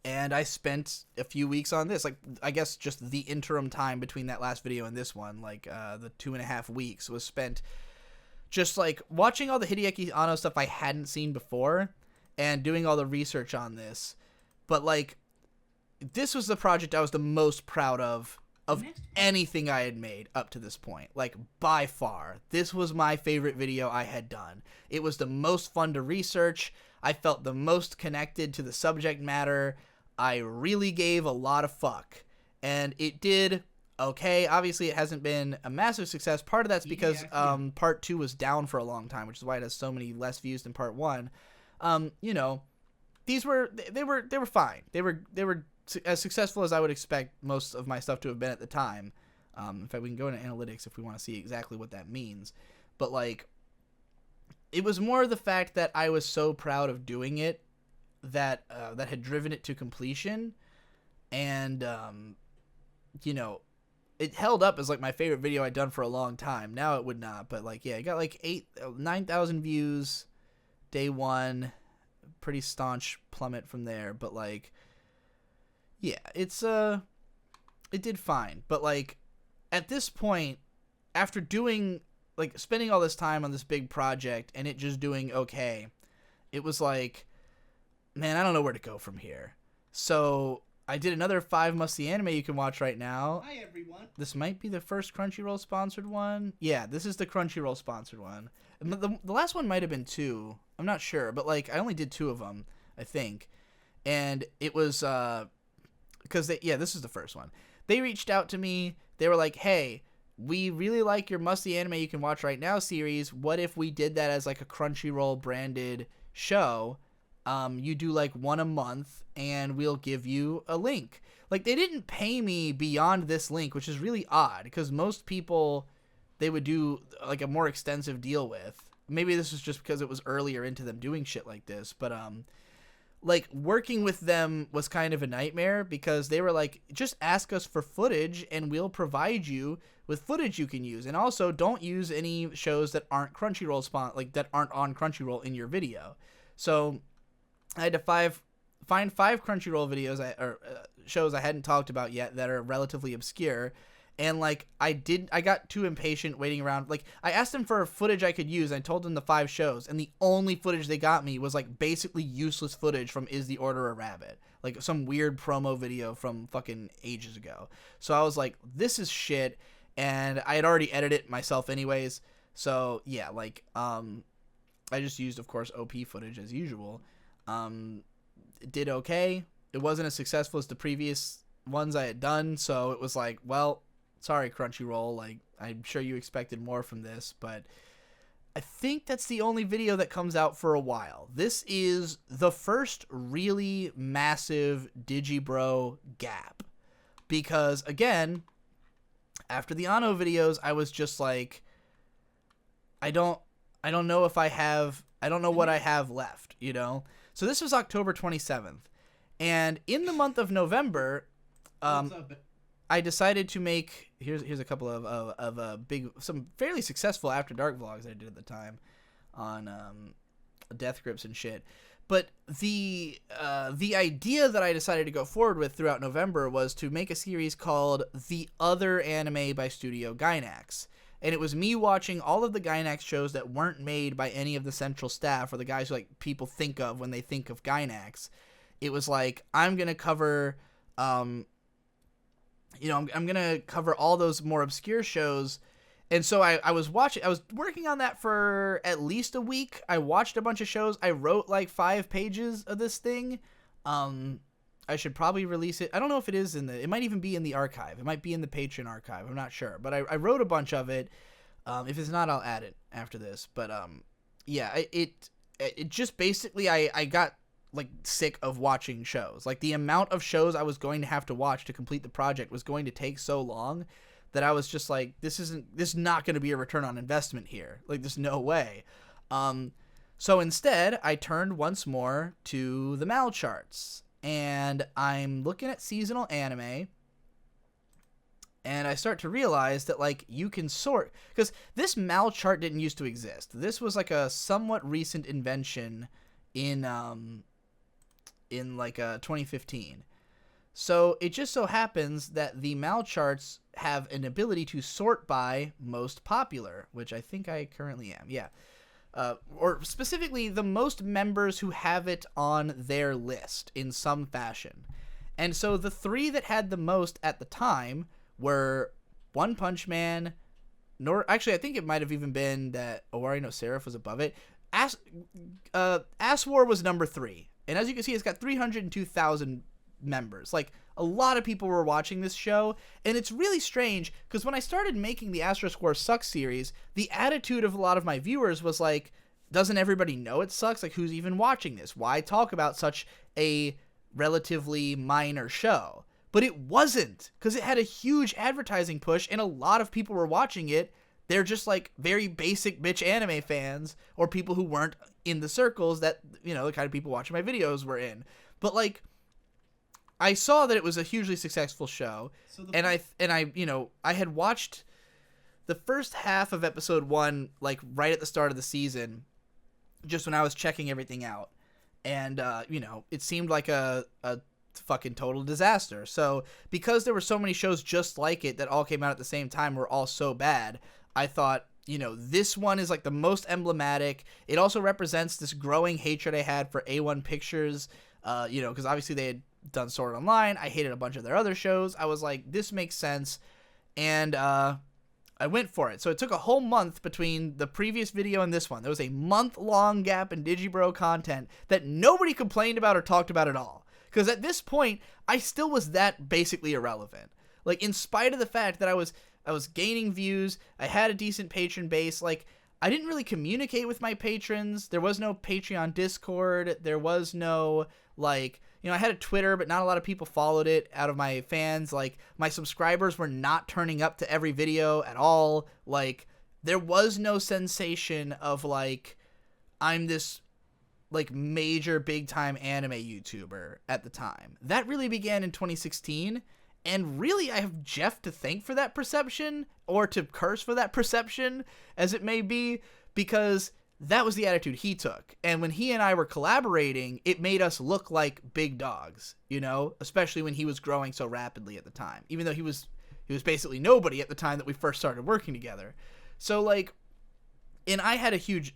Speaker 1: And I spent a few weeks on this, like, I guess just the interim time between that last video and this one, like, the 2.5 weeks was spent just like watching all the Hideaki Anno stuff I hadn't seen before and doing all the research on this. But like, this was the project I was the most proud of anything I had made up to this point. Like, by far, this was my favorite video I had done. It was the most fun to research. I felt the most connected to the subject matter. I really gave a lot of fuck. And it did okay. Obviously, it hasn't been a massive success. Part of that's because part 2 was down for a long time, which is why it has so many less views than part 1. You know, these were they were fine. They were as successful as I would expect most of my stuff to have been at the time. In fact, we can go into analytics if we want to see exactly what that means. But like, it was more the fact that I was so proud of doing it that that had driven it to completion, and you know, it held up as like my favorite video I'd done for a long time. Now it would not, but like, yeah, it got like 9,000 views day 1, pretty staunch plummet from there. But like, yeah, it did fine. But like, at this point, after doing like spending all this time on this big project and it just doing okay, it was like, man, I don't know where to go from here. So I did another 5 must-see anime you can watch right now.
Speaker 2: Hi, everyone.
Speaker 1: This might be the first Crunchyroll sponsored one. Yeah, this is the Crunchyroll sponsored one. And the last one might have been 2. I'm not sure, but like, I only did 2 of them, I think. And it was because this is the first one. They reached out to me. They were like, "Hey, we really like your must-see anime you can watch right now series. What if we did that as like a Crunchyroll branded show? You do like 1 a month, and we'll give you a link." Like, they didn't pay me beyond this link, which is really odd, because most people they would do like a more extensive deal with. Maybe this was just because it was earlier into them doing shit like this, but like, working with them was kind of a nightmare, because they were like, just ask us for footage and we'll provide you with footage you can use, and also don't use any shows that aren't Crunchyroll that aren't on Crunchyroll in your video. So I had to find 5 Crunchyroll videos or shows I hadn't talked about yet that are relatively obscure. And like, I got too impatient waiting around. Like, I asked them for footage I could use. I told them the 5 shows, and the only footage they got me was like basically useless footage from Is the Order a Rabbit, like some weird promo video from fucking ages ago. So I was like, this is shit, and I had already edited it myself anyways. So yeah, like, I just used, of course, OP footage as usual. It did okay. It wasn't as successful as the previous ones I had done, so it was like, well, sorry, Crunchyroll, like, I'm sure you expected more from this, but I think that's the only video that comes out for a while. This is the first really massive Digibro gap, because, again, after the Anno videos, I was just like, I don't know what I have left, you know? So this was October 27th, and in the month of November, I decided to make, here's a couple of some fairly successful After Dark vlogs I did at the time on Death Grips and shit. But the idea that I decided to go forward with throughout November was to make a series called The Other Anime by Studio Gainax. And it was me watching all of the Gainax shows that weren't made by any of the central staff or the guys who, like, people think of when they think of Gainax. It was like, I'm going to cover, I'm going to cover all those more obscure shows. And so I was working on that for at least a week. I watched a bunch of shows. I wrote like 5 pages of this thing. I should probably release it. I don't know if it is it might even be in the archive. It might be in the Patreon archive. I'm not sure. But I wrote a bunch of it. If it's not, I'll add it after this. But yeah, it just basically, I got like sick of watching shows. Like the amount of shows I was going to have to watch to complete the project was going to take so long that I was just like, this is not going to be a return on investment here. Like, there's no way. So instead, I turned once more to the Mal charts, and I'm looking at seasonal anime, and I start to realize that, like, you can sort, because this Mal chart didn't used to exist. This was like a somewhat recent invention in 2015. So it just so happens that the Mal charts have an ability to sort by most popular, which I think I currently am. Yeah. Or specifically the most members who have it on their list in some fashion. And so the 3 that had the most at the time were One Punch Man, actually I think it might have even been that Owari no Seraph was above it. Ass War was number 3. And as you can see, it's got 302,000 members. Like, a lot of people were watching this show, and it's really strange because when I started making the Asterisk War Sucks series, the attitude of a lot of my viewers was like, doesn't everybody know it sucks? Like, who's even watching this? Why talk about such a relatively minor show? But it wasn't, because it had a huge advertising push, and a lot of people were watching it. They're just like very basic bitch anime fans, or people who weren't in the circles that, the kind of people watching my videos were in. But like, I saw that it was a hugely successful show, and I had watched the first half of episode 1, like right at the start of the season, just when I was checking everything out, and it seemed like a fucking total disaster. So because there were so many shows just like it that all came out at the same time, were all so bad, I thought, this one is like the most emblematic. It also represents this growing hatred I had for A1 Pictures, because obviously they had done Sword Art Online. I hated a bunch of their other shows. I was like, this makes sense, and I went for it. So it took a whole month between the previous video and this one. There was a month-long gap in Digibro content that nobody complained about or talked about at all, because at this point, I still was that basically irrelevant. Like, in spite of the fact that I was gaining views, I had a decent patron base, like, I didn't really communicate with my patrons. There was no Patreon Discord. There was no, like, I had a Twitter, but not a lot of people followed it out of my fans. Like, my subscribers were not turning up to every video at all. Like, there was no sensation of, like, I'm this, like, major big-time anime YouTuber at the time. That really began in 2016, and really I have Jeff to thank for that perception, or to curse for that perception, as it may be, because that was the attitude he took. And when he and I were collaborating, it made us look like big dogs, especially when he was growing so rapidly at the time, even though he was basically nobody at the time that we first started working together. So, like, and I had a huge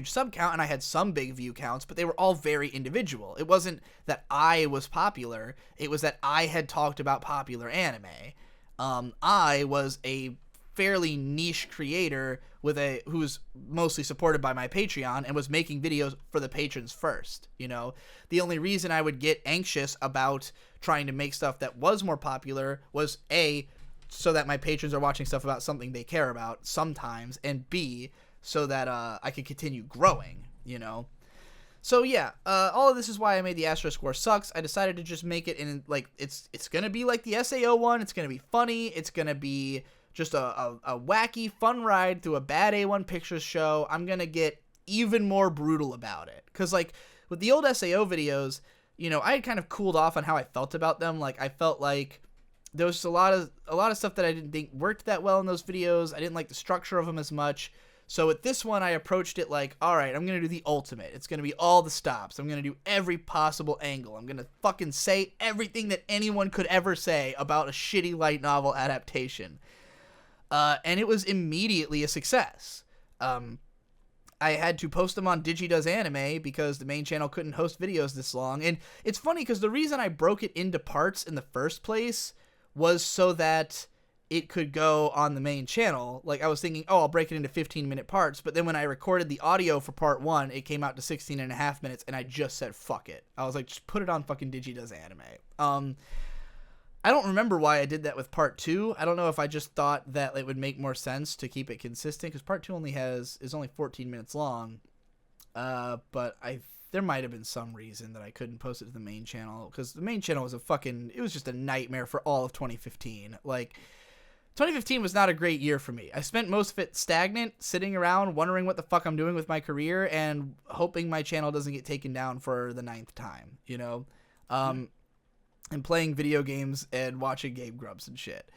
Speaker 1: sub count, and I had some big view counts, but they were all very individual. It wasn't that I was popular. It was that I had talked about popular anime. I was a fairly niche creator who was mostly supported by my Patreon and was making videos for the patrons first. The only reason I would get anxious about trying to make stuff that was more popular was A, so that my patrons are watching stuff about something they care about sometimes, and B, so that I could continue growing, So yeah, all of this is why I made the Asterisk War Sucks. I decided to just make it in, like, it's gonna be like the SAO one. It's gonna be funny. It's gonna be just a wacky, fun ride through a bad A1 Pictures show. I'm gonna get even more brutal about it, because, like, with the old SAO videos, I had kind of cooled off on how I felt about them. Like, I felt like there was a lot of stuff that I didn't think worked that well in those videos. I didn't like the structure of them as much. So with this one, I approached it like, all right, I'm going to do the ultimate. It's going to be all the stops. I'm going to do every possible angle. I'm going to fucking say everything that anyone could ever say about a shitty light novel adaptation. And it was immediately a success. I had to post them on Digidoes Anime because the main channel couldn't host videos this long. And it's funny because the reason I broke it into parts in the first place was so that it could go on the main channel. Like, I was thinking, oh, I'll break it into 15-minute parts. But then when I recorded the audio for part 1, it came out to 16 and a half minutes, and I just said, fuck it. I was like, just put it on fucking Digidoes Anime. I don't remember why I did that with part 2. I don't know if I just thought that it would make more sense to keep it consistent, because part 2 is only 14 minutes long. But there might have been some reason that I couldn't post it to the main channel, because the main channel was it was just a nightmare for all of 2015. Like, 2015 was not a great year for me. I spent most of it stagnant, sitting around, wondering what the fuck I'm doing with my career, and hoping my channel doesn't get taken down for the 9th time, you know? And playing video games and watching Game Grumps and shit.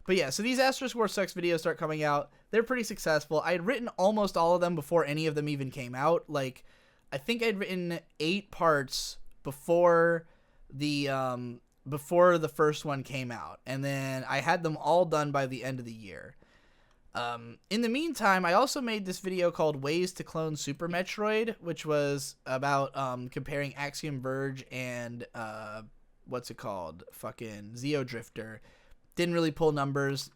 Speaker 1: But yeah, so these Asterisk War Sucks videos start coming out. They're pretty successful. I had written almost all of them before any of them even came out. Like, I think I'd written 8 parts before the first one came out, and then I had them all done by the end of the year. In the meantime, I also made this video called Ways to Clone Super Metroid, which was about comparing Axiom Verge and what's it called? Fucking Zeo Drifter. Didn't really pull numbers.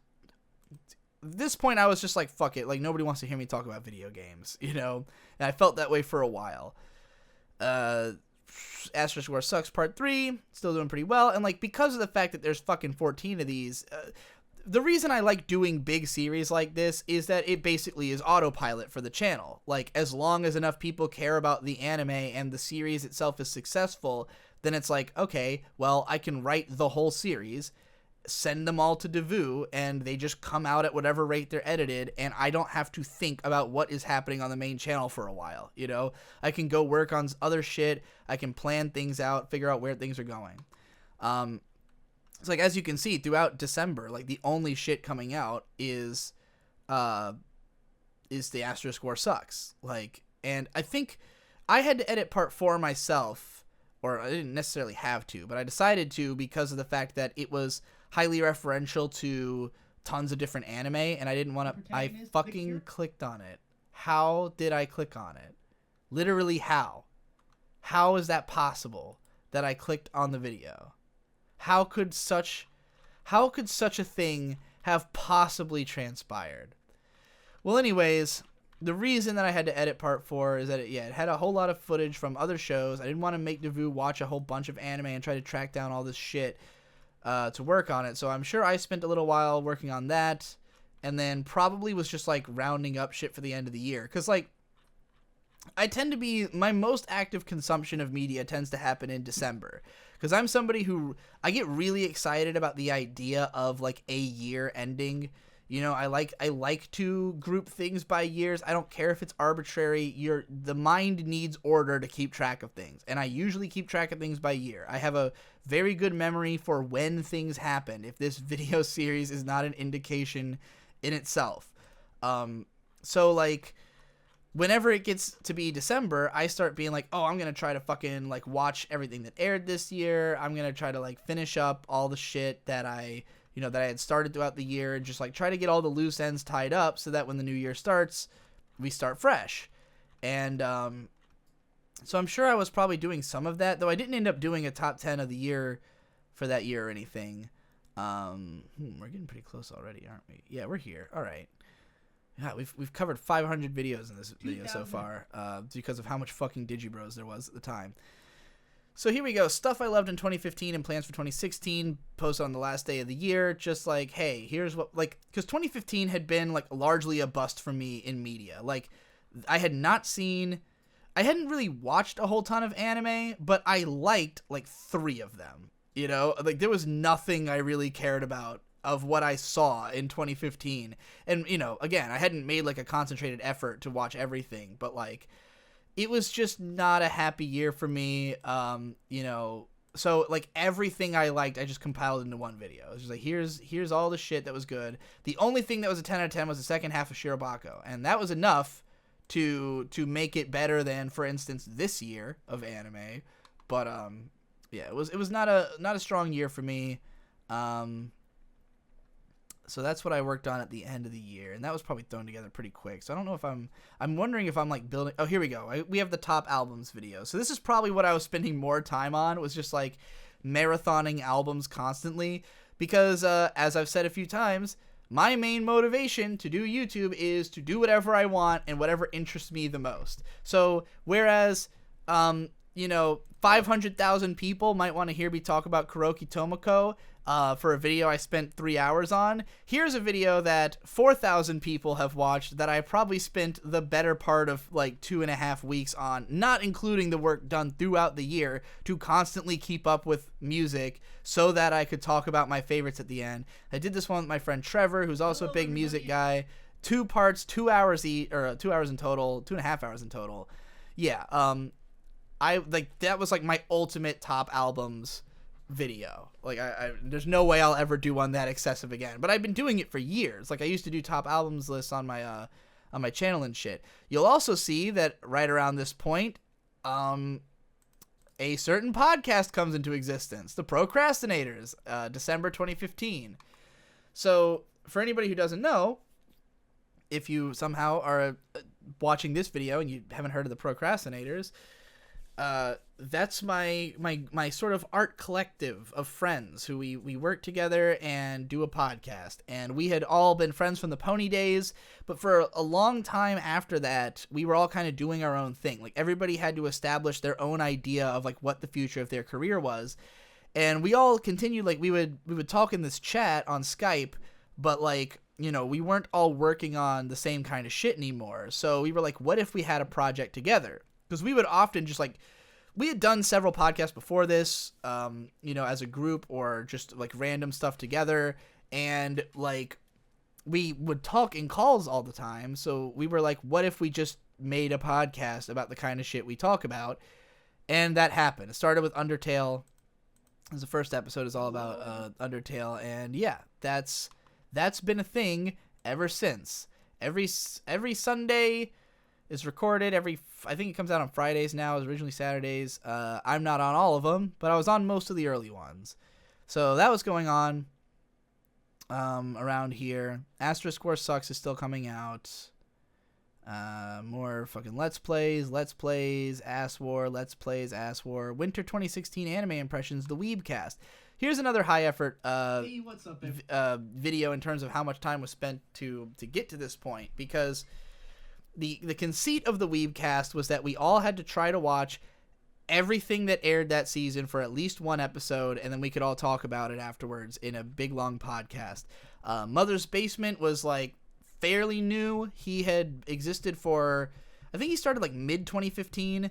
Speaker 1: At this point, I was just like, fuck it. Like, nobody wants to hear me talk about video games, you know? And I felt that way for a while. Asterisk War Sucks Part 3, still doing pretty well. And, like, because of the fact that there's fucking 14 of these, the reason I like doing big series like this is that it basically is autopilot for the channel. Like, as long as enough people care about the anime and the series itself is successful, then it's like, okay, well, I can write the whole series, send them all to Devu, and they just come out at whatever rate they're edited, and I don't have to think about what is happening on the main channel for a while, you know? I can go work on other shit, I can plan things out, figure out where things are going. It's like, as you can see, throughout December, like, the only shit coming out is the Asterisk War Sucks. Like, and I think I had to edit part 4 myself, or I didn't necessarily have to, but I decided to because of the fact that it was highly referential to tons of different anime, and I didn't want to. I fucking clicked on it. How did I click on it? Literally, how? How is that possible that I clicked on the video? How could such a thing have possibly transpired? Well, anyways, the reason that I had to edit part 4 is that it had a whole lot of footage from other shows. I didn't want to make Devu watch a whole bunch of anime and try to track down all this shit to work on it. So I'm sure I spent a little while working on that, and then probably was just like rounding up shit for the end of the year. Because, like, I tend to be, my most active consumption of media tends to happen in December. Because I'm somebody who, I get really excited about the idea of, like, a year ending. You know, I like to group things by years. I don't care if it's arbitrary. The mind needs order to keep track of things. And I usually keep track of things by year. I have a very good memory for when things happen, if this video series is not an indication in itself. So, like, whenever it gets to be December, I start being like, oh, I'm going to try to fucking, like, watch everything that aired this year. I'm going to try to, like, finish up all the shit that I had started throughout the year, and just, like, try to get all the loose ends tied up so that when the new year starts, we start fresh. And so I'm sure I was probably doing some of that, though I didn't end up doing a top 10 of the year for that year or anything. We're getting pretty close already, aren't we? Yeah, we're here. All right. Yeah, we've covered 500 videos in this video so far, because of how much fucking Digibros there was at the time. So here we go. Stuff I loved in 2015 and plans for 2016. Posted on the last day of the year. Just like, hey, here's what, like, because 2015 had been, like, largely a bust for me in media. Like, I hadn't really watched a whole ton of anime, but I liked, like, 3 of them. You know? Like, there was nothing I really cared about of what I saw in 2015. And, you know, again, I hadn't made, like, a concentrated effort to watch everything, but, like, it was just not a happy year for me. You know, So like everything I liked, I just compiled into one video. It was just like, here's all the shit that was good. The only thing that was a 10 out of 10 was the second half of Shirobako, and that was enough to make it better than, for instance, this year of anime. But yeah, it was not a strong year for me. So that's what I worked on at the end of the year, and that was probably thrown together pretty quick. So I don't know if I'm wondering if I'm like building. Oh, here we go. We have the top albums video. So this is probably what I was spending more time on, was just like marathoning albums constantly, because as I've said a few times, my main motivation to do YouTube is to do whatever I want and whatever interests me the most. So whereas 500,000 people might want to hear me talk about Kuroki Tomoko for a video I spent 3 hours on, here's a video that 4,000 people have watched that I probably spent the better part of like 2.5 weeks on, not including the work done throughout the year to constantly keep up with music so that I could talk about my favorites at the end. I did this one with my friend Trevor, who's also a big music guy. 2 parts, 2 hours each, or 2 hours in total, 2.5 hours in total. Yeah, I like that was like my ultimate top albums video. Like I there's no way I'll ever do one that excessive again. But I've been doing it for years. Like I used to do top albums lists on my channel and shit. You'll also see that right around this point, a certain podcast comes into existence, The Procrastinators, December 2015. So for anybody who doesn't know, if you somehow are watching this video and you haven't heard of The Procrastinators, that's my sort of art collective of friends who we work together and do a podcast. And we had all been friends from the Pony days, but for a long time after that, we were all kind of doing our own thing. Like everybody had to establish their own idea of like what the future of their career was. And we all continued, like we would talk in this chat on Skype, but like, we weren't all working on the same kind of shit anymore. So we were like, what if we had a project together? Because we would often just like, we had done several podcasts before this, as a group or just like random stuff together. And like, we would talk in calls all the time. So we were like, what if we just made a podcast about the kind of shit we talk about? And that happened. It started with Undertale. The first episode is all about Undertale. And yeah, that's been a thing ever since. Every Sunday is recorded. I think it comes out on Fridays now. It was originally Saturdays. I'm not on all of them, but I was on most of the early ones. So that was going on around here. Asterisk War Sucks is still coming out. More fucking Let's Plays, Ass War, Let's Plays, Ass War. Winter 2016 Anime Impressions, the Weebcast. Here's another high effort
Speaker 2: hey, what's up,
Speaker 1: video in terms of how much time was spent to get to this point, because the conceit of the Weebcast was that we all had to try to watch everything that aired that season for at least one episode, and then we could all talk about it afterwards in a big long podcast. Mother's Basement was like fairly new. He had existed for, I think he started like mid 2015.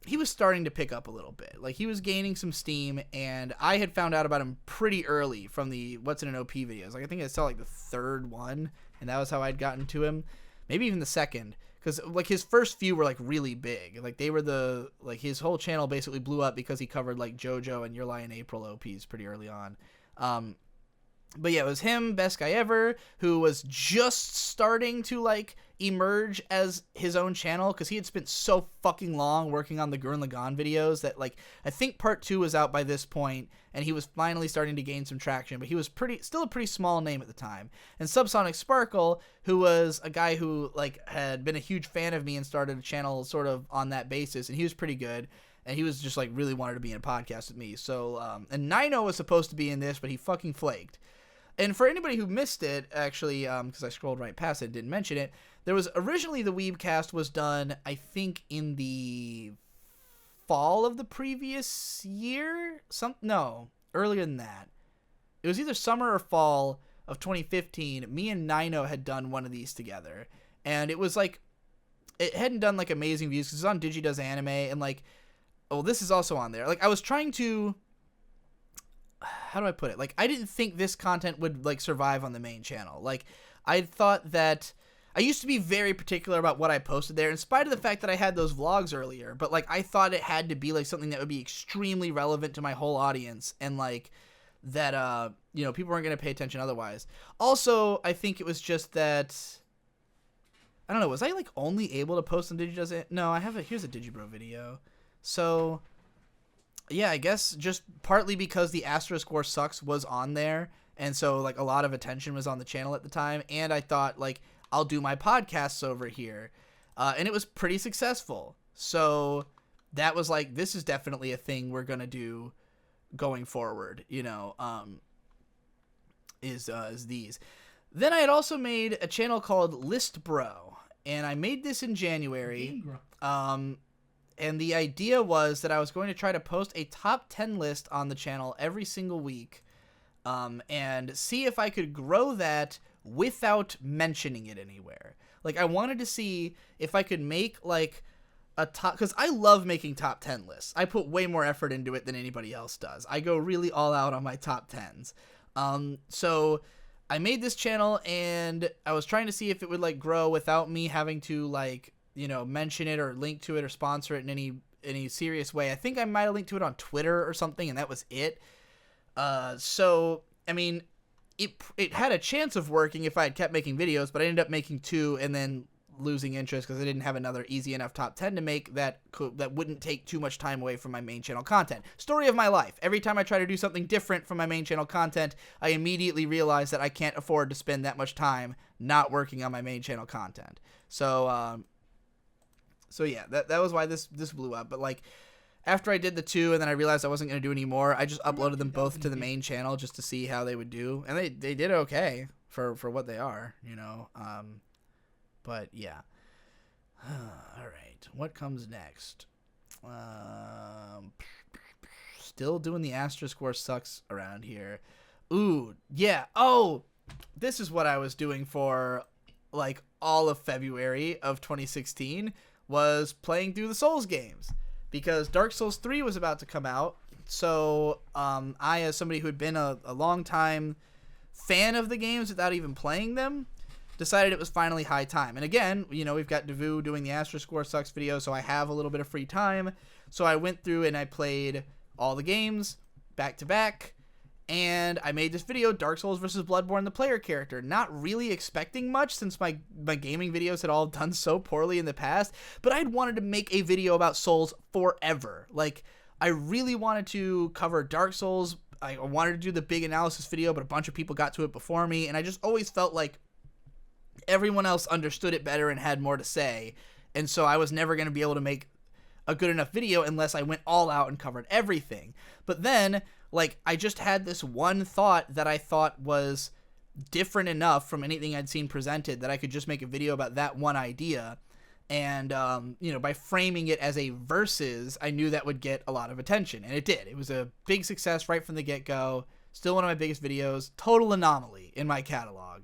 Speaker 1: He was starting to pick up a little bit. Like he was gaining some steam, and I had found out about him pretty early from the What's in an OP videos. Like I think I saw like the third one, and that was how I'd gotten to him. Maybe even the second, because like his first few were like really big. Like they were his whole channel basically blew up because he covered like JoJo and Your Lie in April OPs pretty early on. But yeah, it was him, Best Guy Ever, who was just starting to like emerge as his own channel, because he had spent so fucking long working on the Gurren Lagann videos that like I think part 2 was out by this point, and he was finally starting to gain some traction, but he was still a pretty small name at the time. And Subsonic Sparkle, who was a guy who like had been a huge fan of me and started a channel sort of on that basis, and he was pretty good. And he was just like really wanted to be in a podcast with me. So and Nino was supposed to be in this, but he fucking flaked. And for anybody who missed it, actually, because I scrolled right past it and didn't mention it, there was originally the Weebcast was done, I think, in the fall of the previous year? No, earlier than that. It was either summer or fall of 2015. Me and Nino had done one of these together. And it was like, it hadn't done like amazing views because it's on Digidoes Anime, and like, oh, this is also on there. Like, I was trying to, how do I put it? Like, I didn't think this content would like survive on the main channel. Like, I thought that I used to be very particular about what I posted there, in spite of the fact that I had those vlogs earlier. But like, I thought it had to be like something that would be extremely relevant to my whole audience, and like that, you know, people weren't gonna pay attention otherwise. Also, I think it was just that, I don't know. Was I like only able to post on Digidoes? No, I have a, here's a Digibro video. So yeah, I guess just partly because the Asterisk War Sucks was on there, and so like a lot of attention was on the channel at the time, and I thought like, I'll do my podcasts over here, and it was pretty successful. So that was like, this is definitely a thing we're gonna do going forward, you know, is these. Then I had also made a channel called List Bro, and I made this in January. And the idea was that I was going to try to post a top 10 list on the channel every single week, and see if I could grow that without mentioning it anywhere. Like, I wanted to see if I could make like a top, because I love making top 10 lists. I put way more effort into it than anybody else does. I go really all out on my top 10s. So I made this channel, and I was trying to see if it would like grow without me having to like, you know, mention it or link to it or sponsor it in any serious way. I think I might have linked to it on Twitter or something, and that was it. So I mean, it had a chance of working if I had kept making videos, but I ended up making 2 and then losing interest because I didn't have another easy enough top 10 to make that wouldn't take too much time away from my main channel content. Story of my life. Every time I try to do something different from my main channel content, I immediately realize that I can't afford to spend that much time not working on my main channel content. So yeah, that was why this blew up. But like, after I did the 2 and then I realized I wasn't going to do any more, I just uploaded them both to the main channel just to see how they would do. And they did okay for what they are, you know. But yeah. All right. What comes next? Still doing the Asterisk War Sucks around here. Ooh, yeah. Oh, this is what I was doing for like all of February of 2016, was playing through the Souls games. Because Dark Souls 3 was about to come out, so I, as somebody who had been a long time fan of the games without even playing them, decided it was finally high time. And again, you know, we've got Devu doing the Asterisk War Sucks video, so I have a little bit of free time. So I went through and I played all the games back to back, and I made this video, Dark Souls versus Bloodborne, the player character. Not really expecting much since my gaming videos had all done so poorly in the past, but I'd wanted to make a video about Souls forever. Like, I really wanted to cover Dark Souls. I wanted to do the big analysis video, but a bunch of people got to it before me, and I just always felt like everyone else understood it better and had more to say, and so I was never going to be able to make a good enough video unless I went all out and covered everything. But then, like, I just had this one thought that I thought was different enough from anything I'd seen presented that I could just make a video about that one idea. And, you know, by framing it as a versus, I knew that would get a lot of attention. And it did. It was a big success right from the get-go. Still one of my biggest videos. Total anomaly in my catalog.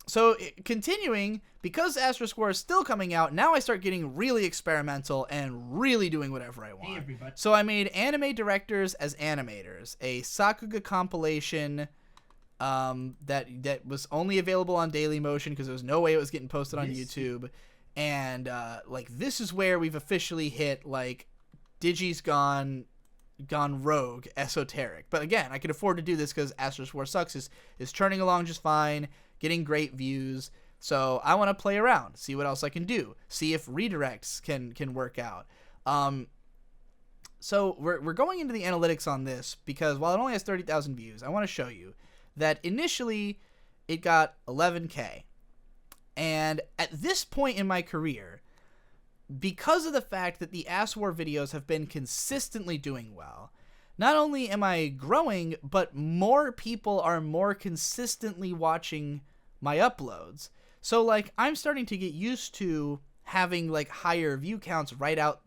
Speaker 1: So continuing, because Asterisk War is still coming out, now I start getting really experimental and really doing whatever I want.
Speaker 2: Hey, everybody.
Speaker 1: So I made Anime Directors as Animators, a Sakuga compilation that was only available on Dailymotion because there was no way it was getting posted on YouTube. And like, this is where we've officially hit like Digi's gone rogue esoteric. But again, I could afford to do this because Asterisk War Sucks is churning along just fine, getting great views. So I want to play around, see what else I can do, see if redirects can work out. So we're going into the analytics on this because while it only has 30,000 views, I want to show you that initially it got 11K. And at this point in my career, because of the fact that the Ass War videos have been consistently doing well, not only am I growing, but more people are more consistently watching my uploads. So like, I'm starting to get used to having like higher view counts right off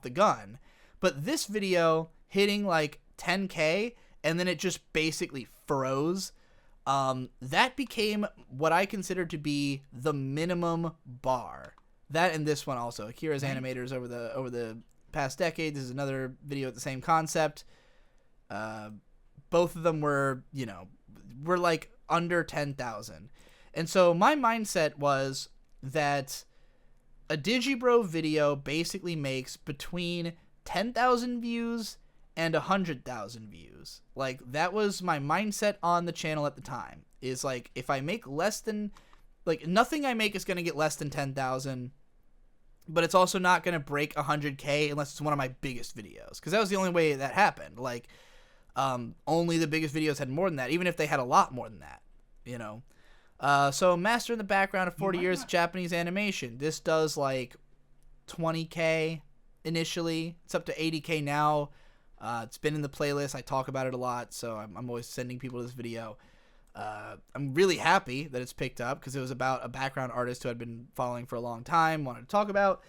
Speaker 1: the gun. But this video hitting like 10K and then it just basically froze. That became what I consider to be the minimum bar. That and this one also. Akira's Animators over the past decade. This is another video with the same concept. Both of them were, you know, were like under 10,000. And so my mindset was that a Digibro video basically makes between 10,000 views and 100,000 views. Like, that was my mindset on the channel at the time. Is like, if I make less than, like, nothing I make is going to get less than 10,000, but it's also not going to break 100K unless it's one of my biggest videos. Because that was the only way that happened. Like, only the biggest videos had more than that, even if they had a lot more than that, you know. So master in the background of 40 years of Japanese animation. This does like 20K initially. It's up to 80K now. It's been in the playlist. I talk about it a lot, so I'm always sending people this video. I'm really happy that it's picked up because it was about a background artist who I'd been following for a long time, wanted to talk about.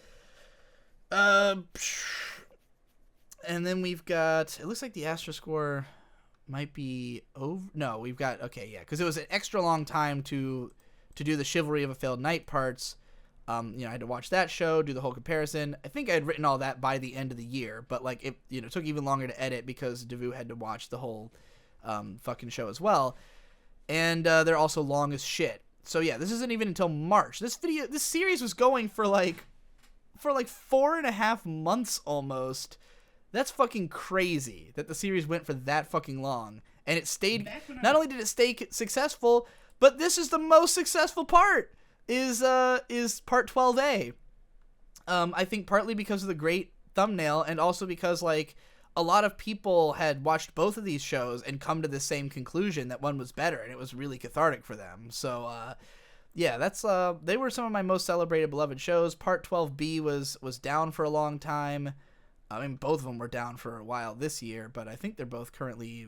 Speaker 1: And then we've got, it looks like the Astra score might be over. No, we've got, okay, yeah, because it was an extra long time to do the Chivalry of a Failed Knight parts. I had to watch that show, do the whole comparison. I think I had written all that by the end of the year, but like it took even longer to edit because Devu had to watch the whole fucking show as well. And they're also long as shit. So yeah, this isn't even until March. This series was going for like 4.5 months almost. That's fucking crazy that the series went for that fucking long. And it stayed, not only did it stay successful, but this is the most successful part, is part 12A. I think partly because of the great thumbnail, and also because like a lot of people had watched both of these shows and come to the same conclusion that one was better, and it was really cathartic for them. So yeah, that's they were some of my most celebrated, beloved shows. Part 12B was down for a long time. I mean, both of them were down for a while this year, but I think they're both currently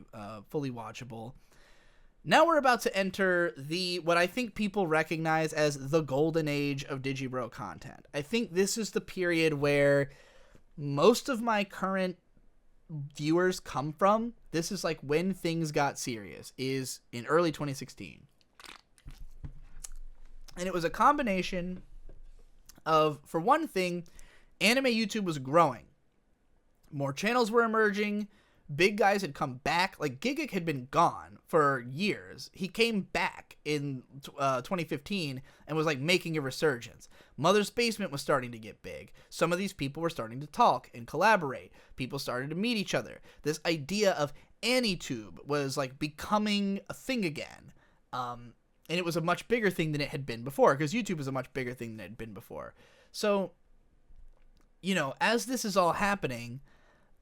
Speaker 1: fully watchable. Now we're about to enter what I think people recognize as the golden age of Digibro content. I think this is the period where most of my current viewers come from. This is like when things got serious, is in early 2016. And it was a combination of, for one thing, anime YouTube was growing. More channels were emerging. Big guys had come back. Like, Gigic had been gone for years. He came back in 2015 and was like making a resurgence. Mother's Basement was starting to get big. Some of these people were starting to talk and collaborate. People started to meet each other. This idea of AniTube was like becoming a thing again. And it was a much bigger thing than it had been before, because YouTube was a much bigger thing than it had been before. So, as this is all happening,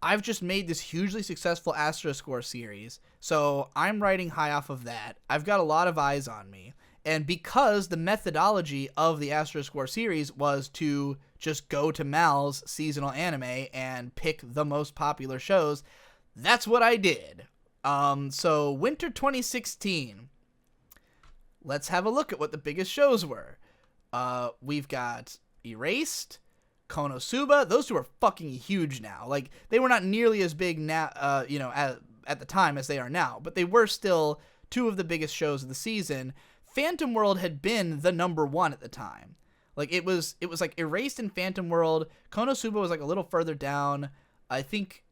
Speaker 1: I've just made this hugely successful Astro Score series, so I'm riding high off of that. I've got a lot of eyes on me, and because the methodology of the Astro Score series was to just go to Mal's seasonal anime and pick the most popular shows, that's what I did. So winter 2016, let's have a look at what the biggest shows were. We've got Erased, Konosuba. Those two are fucking huge now. Like, they were not nearly as big now, at the time as they are now, but they were still two of the biggest shows of the season. Phantom World had been the number one at the time. Like, it was like Erased and Phantom World. Konosuba was like a little further down. I think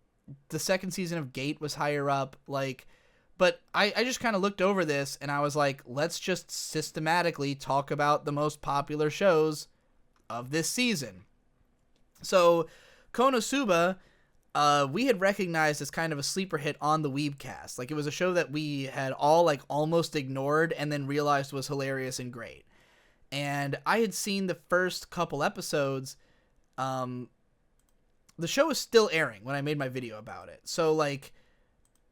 Speaker 1: the second season of Gate was higher up. Like, but I just kind of looked over this and I was like, let's just systematically talk about the most popular shows of this season. So, Konosuba, we had recognized as kind of a sleeper hit on the Weebcast. Like, it was a show that we had all, like, almost ignored and then realized was hilarious and great. And I had seen the first couple episodes. The show was still airing when I made my video about it. So, like,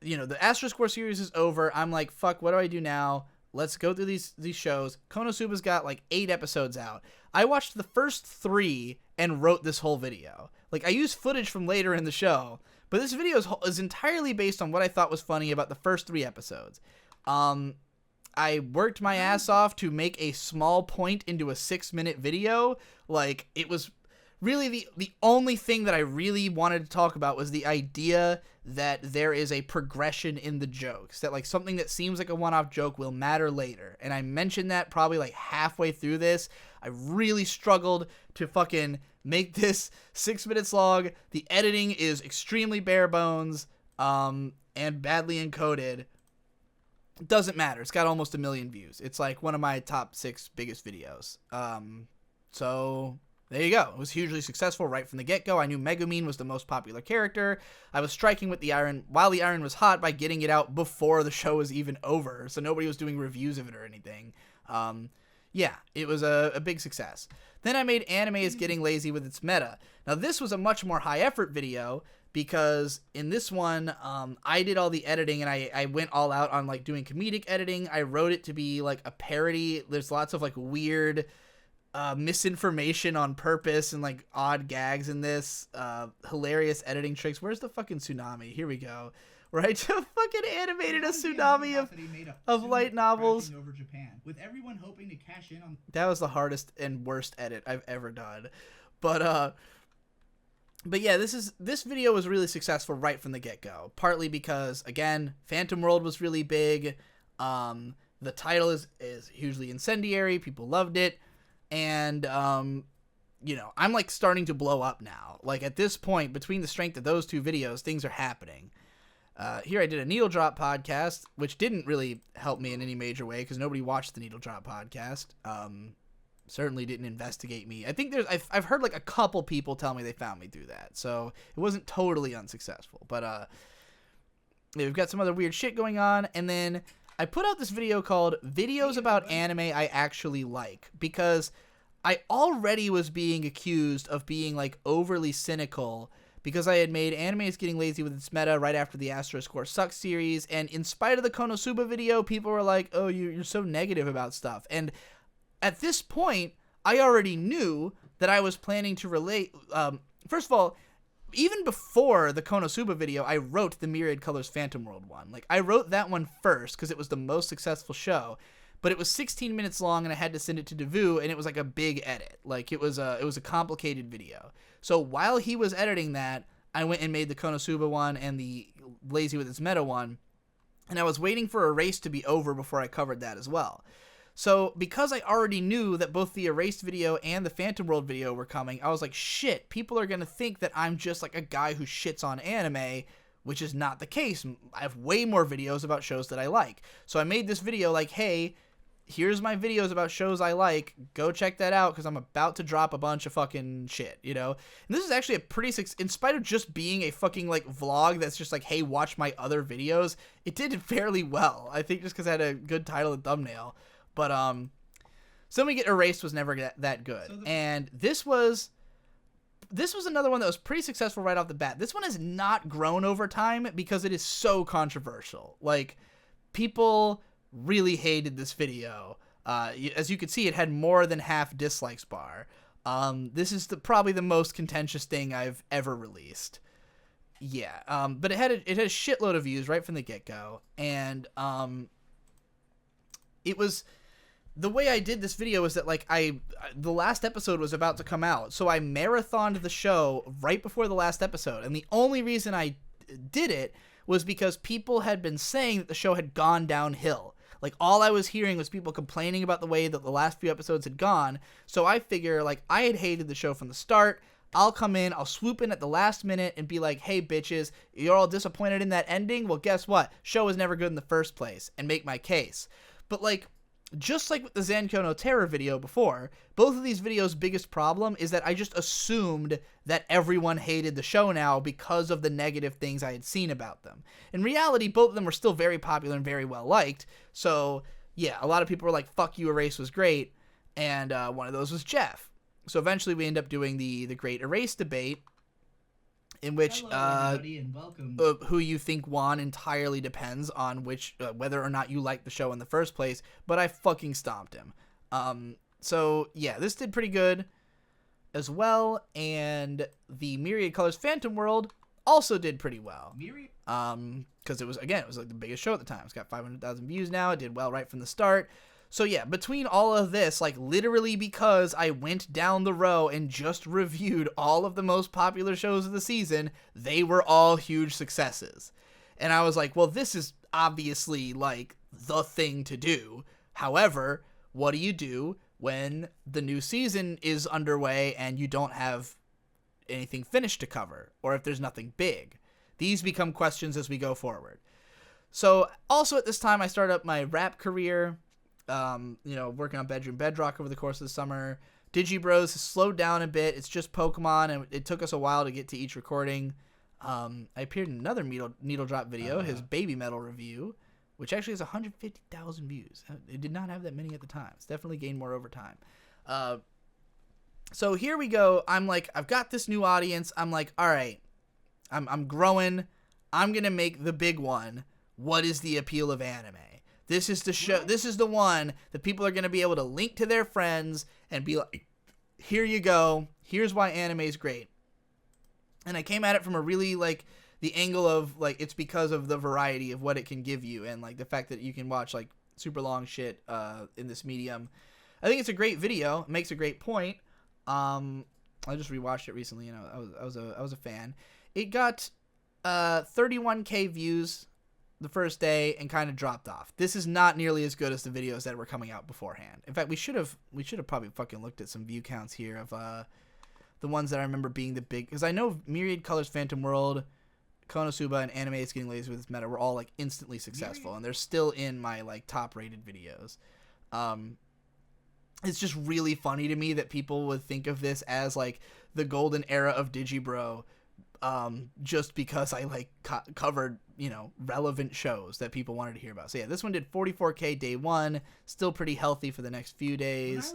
Speaker 1: the Astro Score series is over. I'm like, fuck, what do I do now? Let's go through these shows. Konosuba's got, like, 8 episodes out. I watched the first 3 and wrote this whole video. Like, I used footage from later in the show, but this video is entirely based on what I thought was funny about the first 3 episodes. I worked my ass off to make a small point into a 6-minute video. Like, it was really the only thing that I really wanted to talk about was the idea that there is a progression in the jokes, that like something that seems like a one-off joke will matter later. And I mentioned that probably like halfway through this. I really struggled to fucking make this 6 minutes long. The editing is extremely bare bones, and badly encoded. Doesn't matter. It's got almost 1 million views. It's like one of my top 6 biggest videos. So there you go. It was hugely successful right from the get-go. I knew Megumin was the most popular character. I was striking with the iron while the iron was hot by getting it out before the show was even over, so nobody was doing reviews of it or anything. Yeah, it was a big success. Then I made Anime is Getting Lazy with its Meta. Now this was a much more high-effort video because in this one, I did all the editing and I went all out on like doing comedic editing. I wrote it to be like a parody. There's lots of like weird misinformation on purpose and like odd gags in this. Hilarious editing tricks. Where's the fucking tsunami? Here we go. Where I just fucking animated a tsunami of light novels.
Speaker 2: Over Japan, with everyone hoping to cash in on.
Speaker 1: That was the hardest and worst edit I've ever done. But yeah, this video was really successful right from the get-go. Partly because, again, Phantom World was really big. The title is hugely incendiary. People loved it. And, you know, I'm, like, starting to blow up now. Like, at this point, between the strength of those 2 videos, things are happening. Here I did a Needle Drop podcast, which didn't really help me in any major way because nobody watched the Needle Drop podcast. Certainly didn't investigate me. I think I've heard like a couple people tell me they found me through that, so it wasn't totally unsuccessful. But we've got some other weird shit going on, and then I put out this video called Videos About Anime I Actually Like, because I already was being accused of being like overly cynical because I had made Anime is Getting Lazy with its Meta right after the Asterisk Core Sucks series, and in spite of the Konosuba video, people were like, oh, you're so negative about stuff. And at this point, I already knew that I was planning to relate. First of all, even before the Konosuba video, I wrote the Myriad Colors Phantom World one. Like, I wrote that one first because it was the most successful show, but it was 16 minutes long and I had to send it to Devu, and it was like a big edit. Like, it was a complicated video. So while he was editing that, I went and made the Konosuba one and the Lazy with its Meta one, and I was waiting for Erased to be over before I covered that as well. So, because I already knew that both the Erased video and the Phantom World video were coming, I was like, shit, people are going to think that I'm just like a guy who shits on anime, which is not the case. I have way more videos about shows that I like. So I made this video like, hey, here's my videos about shows I like. Go check that out because I'm about to drop a bunch of fucking shit, you know? And this is actually a pretty, in spite of just being a fucking like vlog that's just like, hey, watch my other videos, it did fairly well. I think just because I had a good title and thumbnail. But Somebody Get Erased was never that good. And this was another one that was pretty successful right off the bat. This one has not grown over time because it is so controversial. Like, people really hated this video. As you could see, it had more than half dislikes bar. This is probably the most contentious thing I've ever released. Yeah, but it had a shitload of views right from the get-go. And it was... The way I did this video was that, like, the last episode was about to come out, so I marathoned the show right before the last episode, and the only reason I did it was because people had been saying that the show had gone downhill. Like, all I was hearing was people complaining about the way that the last few episodes had gone, so I figure, like, I had hated the show from the start. I'll come in, I'll swoop in at the last minute and be like, hey, bitches, you're all disappointed in that ending? Well, guess what? Show was never good in the first place, and make my case. But, like... Just like with the Zanko no Terror video before, both of these videos' biggest problem is that I just assumed that everyone hated the show now because of the negative things I had seen about them. In reality, both of them were still very popular and very well liked, so yeah, a lot of people were like, fuck you, Erase was great, and one of those was Jeff. So eventually we end up doing the Great Erase debate, in which
Speaker 2: and welcome.
Speaker 1: Who you think won entirely depends on which whether or not you like the show in the first place, but I fucking stomped him. So yeah, this did pretty good as well, and the Myriad Colors Phantom World also did pretty well. Because it was like the biggest show at the time. It's got 500,000 views now. It did well right from the start. So yeah, between all of this, like literally because I went down the row and just reviewed all of the most popular shows of the season, they were all huge successes. And I was like, well, this is obviously like the thing to do. However, what do you do when the new season is underway and you don't have anything finished to cover, or if there's nothing big? These become questions as we go forward. So also at this time, I started up my rap career, working on Bedroom Bedrock over the course of the summer. Digibros has slowed down a bit. It's just Pokemon, and it took us a while to get to each recording. I appeared in another Needle Drop video, his Baby Metal review, which actually has 150,000 views. It did not have that many at the time. It's definitely gained more over time. So here we go. I'm like, I've got this new audience. I'm like, all right, I'm growing. I'm going to make the big one. What is the appeal of anime? This is the show. This is the one that people are going to be able to link to their friends and be like, here you go. Here's why anime is great. And I came at it from a really like the angle of like, it's because of the variety of what it can give you. And like the fact that you can watch like super long shit in this medium. I think it's a great video. It makes a great point. I just rewatched it recently, and I was a fan. It got 31K views the first day and kind of dropped off. This is not nearly as good as the videos that were coming out beforehand. In fact, we should have probably fucking looked at some view counts here of the ones that I remember being the big, because I know Myriad Colors Phantom World, Konosuba, and Anime is Getting Lazy with Its Meta were all like instantly successful, and they're still in my like top rated videos. It's just really funny to me that people would think of this as like the golden era of Digibro, just because I like covered, relevant shows that people wanted to hear about. So yeah, this one did 44K day one, still pretty healthy for the next few days.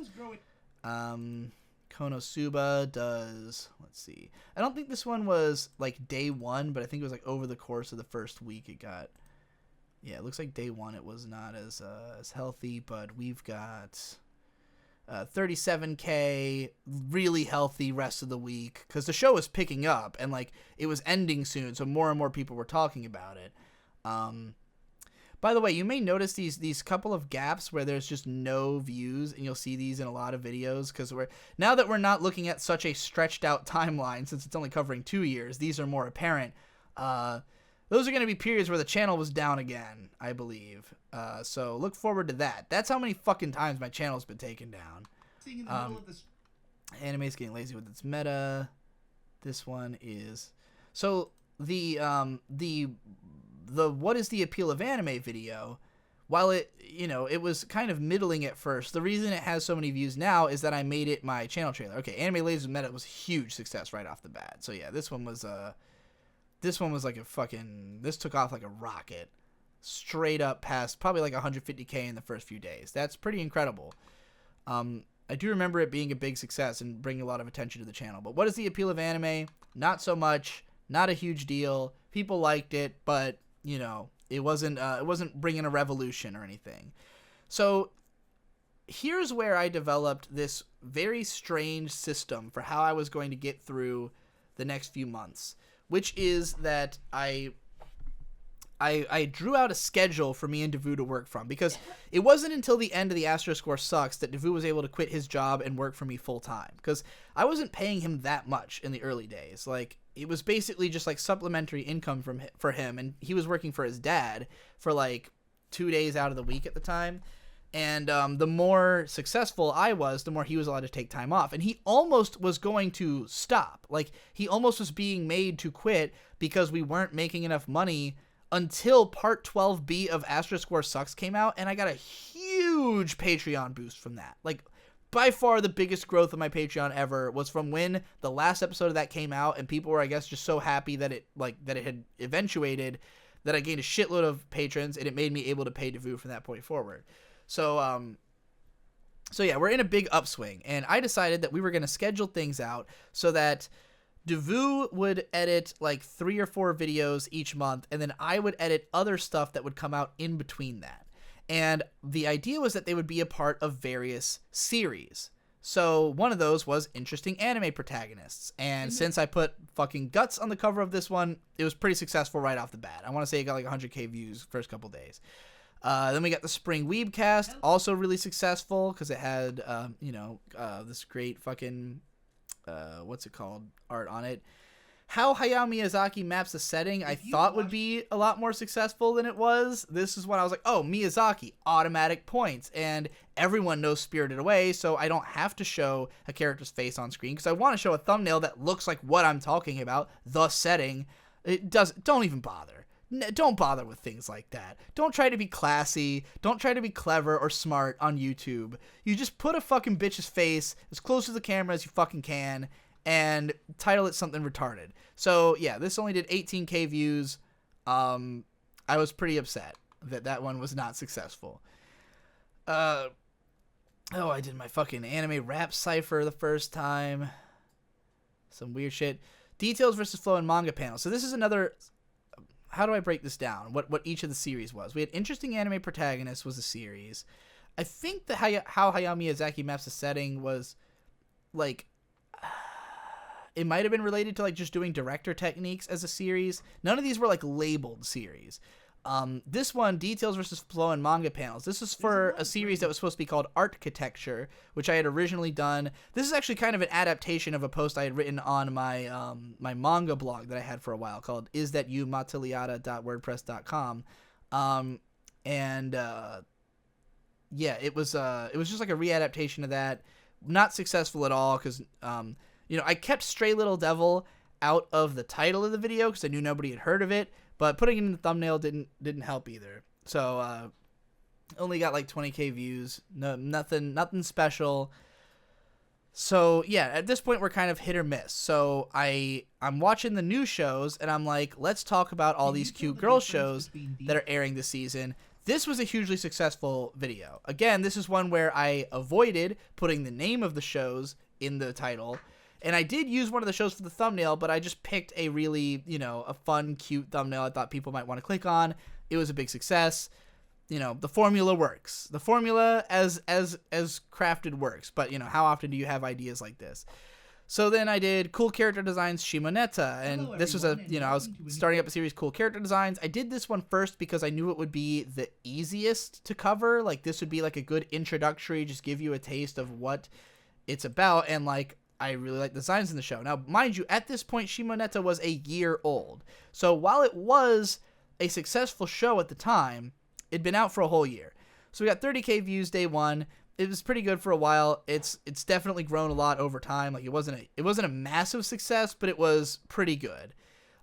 Speaker 1: Konosuba does, let's see. I don't think this one was like day one, but I think it was like over the course of the first week it got, yeah, it looks like day one it was not as healthy, but we've got 37K, really healthy rest of the week, because the show was picking up and like it was ending soon, so more and more people were talking about it. By the way, you may notice these couple of gaps where there's just no views, and you'll see these in a lot of videos, because now that we're not looking at such a stretched out timeline, since it's only covering 2 years, these are more apparent. Those are going to be periods where the channel was down again, I believe. So look forward to that. That's how many fucking times my channel's been taken down. Anime is Getting Lazy with Its Meta. This one is... So the what is the appeal of anime video, while it, it was kind of middling at first, the reason it has so many views now is that I made it my channel trailer. Okay, Anime Lazy with Meta was a huge success right off the bat. So yeah, this one was like a fucking... This took off like a rocket. Straight up past probably like 150K in the first few days. That's pretty incredible. I do remember it being a big success and bringing a lot of attention to the channel. But what is the appeal of anime? Not so much. Not a huge deal. People liked it, but, it wasn't bringing a revolution or anything. So here's where I developed this very strange system for how I was going to get through the next few months, which is that I drew out a schedule for me and Devu to work from, because it wasn't until the end of the Astro Score Sucks that Devu was able to quit his job and work for me full time, because I wasn't paying him that much in the early days. Like, it was basically just like supplementary income for him, and he was working for his dad for like 2 days out of the week at the time. And the more successful I was, the more he was allowed to take time off. And he almost was going to stop. Like, he almost was being made to quit because we weren't making enough money until Part 12B of Astro Score Sucks came out. And I got a huge Patreon boost from that. Like, by far the biggest growth of my Patreon ever was from when the last episode of that came out. And people were, I guess, just so happy that it had eventuated, that I gained a shitload of patrons. And it made me able to pay Devu from that point forward. So yeah, we're in a big upswing, and I decided that we were going to schedule things out so that Devu would edit like 3 or 4 videos each month, and then I would edit other stuff that would come out in between that. And the idea was that they would be a part of various series. So one of those was interesting anime protagonists, and since I put fucking Guts on the cover of this one, it was pretty successful right off the bat. I want to say it got like 100K views first couple days. Then we got the Spring Weebcast, also really successful because it had, this great fucking, what's it called, art on it. How Hayao Miyazaki maps the setting, I thought would be a lot more successful than it was. This is when I was like, oh, Miyazaki, automatic points. And everyone knows Spirited Away, so I don't have to show a character's face on screen because I want to show a thumbnail that looks like what I'm talking about, the setting. Don't even bother. Don't bother with things like that. Don't try to be classy. Don't try to be clever or smart on YouTube. You just put a fucking bitch's face as close to the camera as you fucking can and title it something retarded. So, yeah, this only did 18K views. I was pretty upset that one was not successful. I did my fucking anime rap cipher the first time. Some weird shit. Details versus flow and manga panel. So this is another... How do I break this down? What each of the series was. We had interesting anime protagonists was a series. I think that how Hayao Miyazaki maps the setting was like... It might have been related to like just doing director techniques as a series. None of these were like labeled series. This one, Details versus Flow and Manga Panels. This is for a series that was supposed to be called Architecture, which I had originally done. This is actually kind of an adaptation of a post I had written on my my manga blog that I had for a while called isthatyoumatelliata.wordpress.com. Yeah, it was just like a readaptation of that. Not successful at all because I kept Stray Little Devil out of the title of the video because I knew nobody had heard of it. But putting it in the thumbnail didn't help either. So only got like 20K views. No, nothing special. So yeah, at this point we're kind of hit or miss. So I'm watching the new shows and I'm like, let's talk about all these cute girl shows that are airing this season. This was a hugely successful video. Again, this is one where I avoided putting the name of the shows in the title. And I did use one of the shows for the thumbnail, but I just picked a really, a fun, cute thumbnail I thought people might want to click on. It was a big success. The formula works. The formula as crafted works. But, how often do you have ideas like this? So then I did Cool Character Designs Shimoneta. And this was I was starting up a series, Cool Character Designs. I did this one first because I knew it would be the easiest to cover. Like, this would be like a good introductory, just give you a taste of what it's about. And, like, I really like the designs in the show. Now, mind you, at this point, Shimoneta was a year old. So while it was a successful show at the time, it'd been out for a whole year. So we got 30K views day one. It was pretty good for a while. It's definitely grown a lot over time. Like it wasn't a massive success, but it was pretty good.